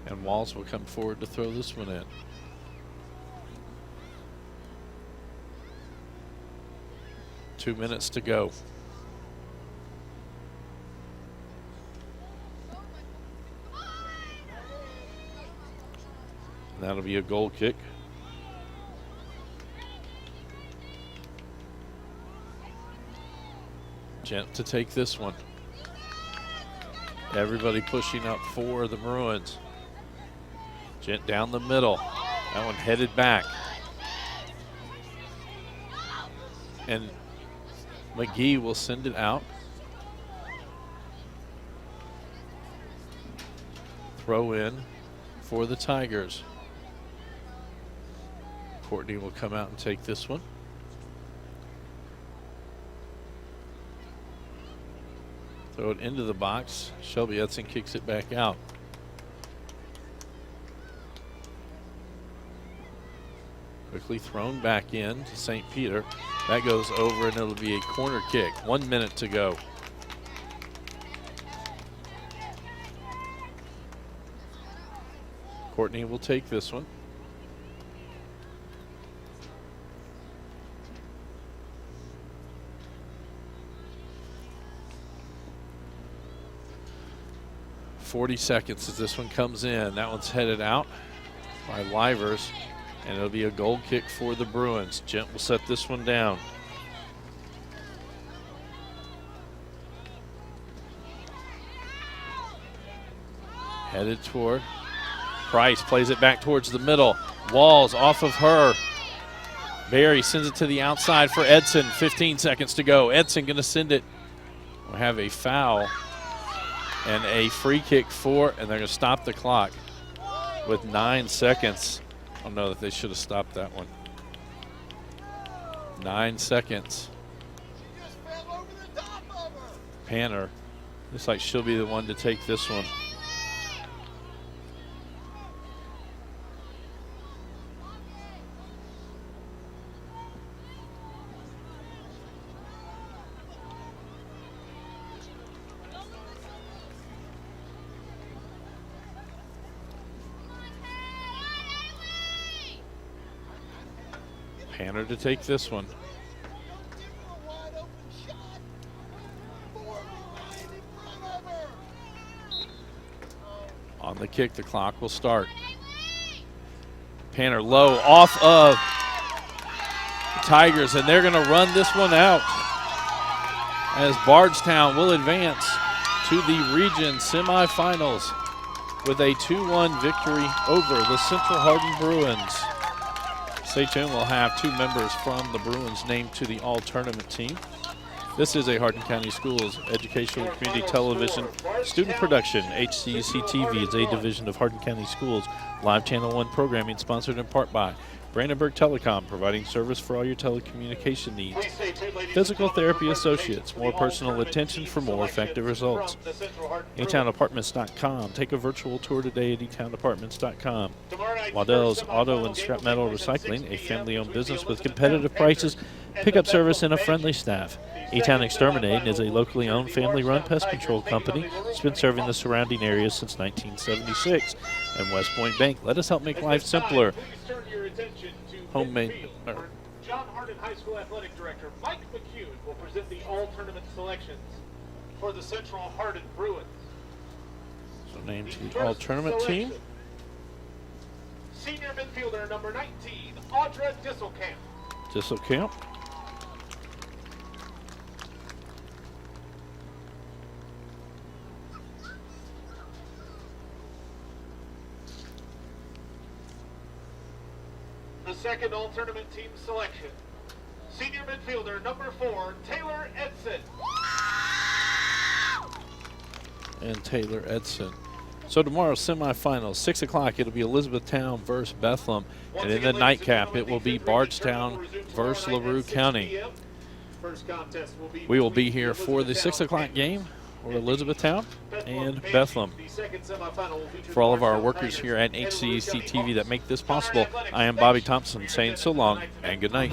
And Walls will come forward to throw this one in. Two minutes to go. And that'll be a goal kick. Gent to take this one. Everybody pushing up for the Bruins. Gent down the middle. That one headed back. And McGee will send it out. Throw in for the Tigers. Courtney will come out and take this one. Throw it into the box. Shelby Edson kicks it back out. Quickly thrown back in to St. Peter. That goes over and it'll be a corner kick. 1 minute to go. Courtney will take this one. .40 seconds as this one comes in. That one's headed out by Livers. And it'll be a goal kick for the Bruins. Gent will set this one down. Headed toward Price, plays it back towards the middle. Walls off of her. Barry sends it to the outside for Edson. 15 seconds to go. Edson going to send it. We have a foul and a free kick and they're going to stop the clock with 9 seconds. I don't know that they should have stopped that one. 9 seconds. Panner looks like she'll be the one to take this one. Panner to take this one. On the kick, the clock will start. Panner low off of the Tigers, and they're going to run this one out as Bardstown will advance to the region semifinals with a 2-1 victory over the Central Hardin Bruins. Stay tuned, we'll have 2 members from the Bruins named to the all-tournament team. This is a Hardin County Schools Educational and Community Television student production. HCEC-TV is a division of Hardin County Schools live Channel 1 programming sponsored in part by Brandenburg Telecom, providing service for all your telecommunication needs. Physical Therapy Associates, more personal attention for more effective results. eTownApartments.com. Take a virtual tour today at eTownApartments.com. Waddell's Auto and Scrap Metal Recycling, a family-owned business with competitive prices, pickup service, and a friendly staff. E-Town Exterminating is a locally owned, family-run pest control company that's been serving the surrounding areas since 1976. And West Point Bank, let us help make life simpler. Homemade. John Hardin High School Athletic Director Mike McCune will present the all-tournament selections for the Central Hardin Bruins. So named to the all-tournament team. Senior midfielder number 19, Audra Disselkamp. Disselkamp. The second all-tournament team selection, senior midfielder number 4, Taylor Edson. And Taylor Edson. So tomorrow's semifinals, 6 o'clock, it'll be Elizabethtown versus Bethlehem. And in the nightcap, it will be Bardstown versus LaRue County. We will be here for the 6 o'clock game for Elizabethtown and Bethlehem. For all of our workers here at HCEC-TV that make this possible, I am Bobby Thompson saying so long and good night.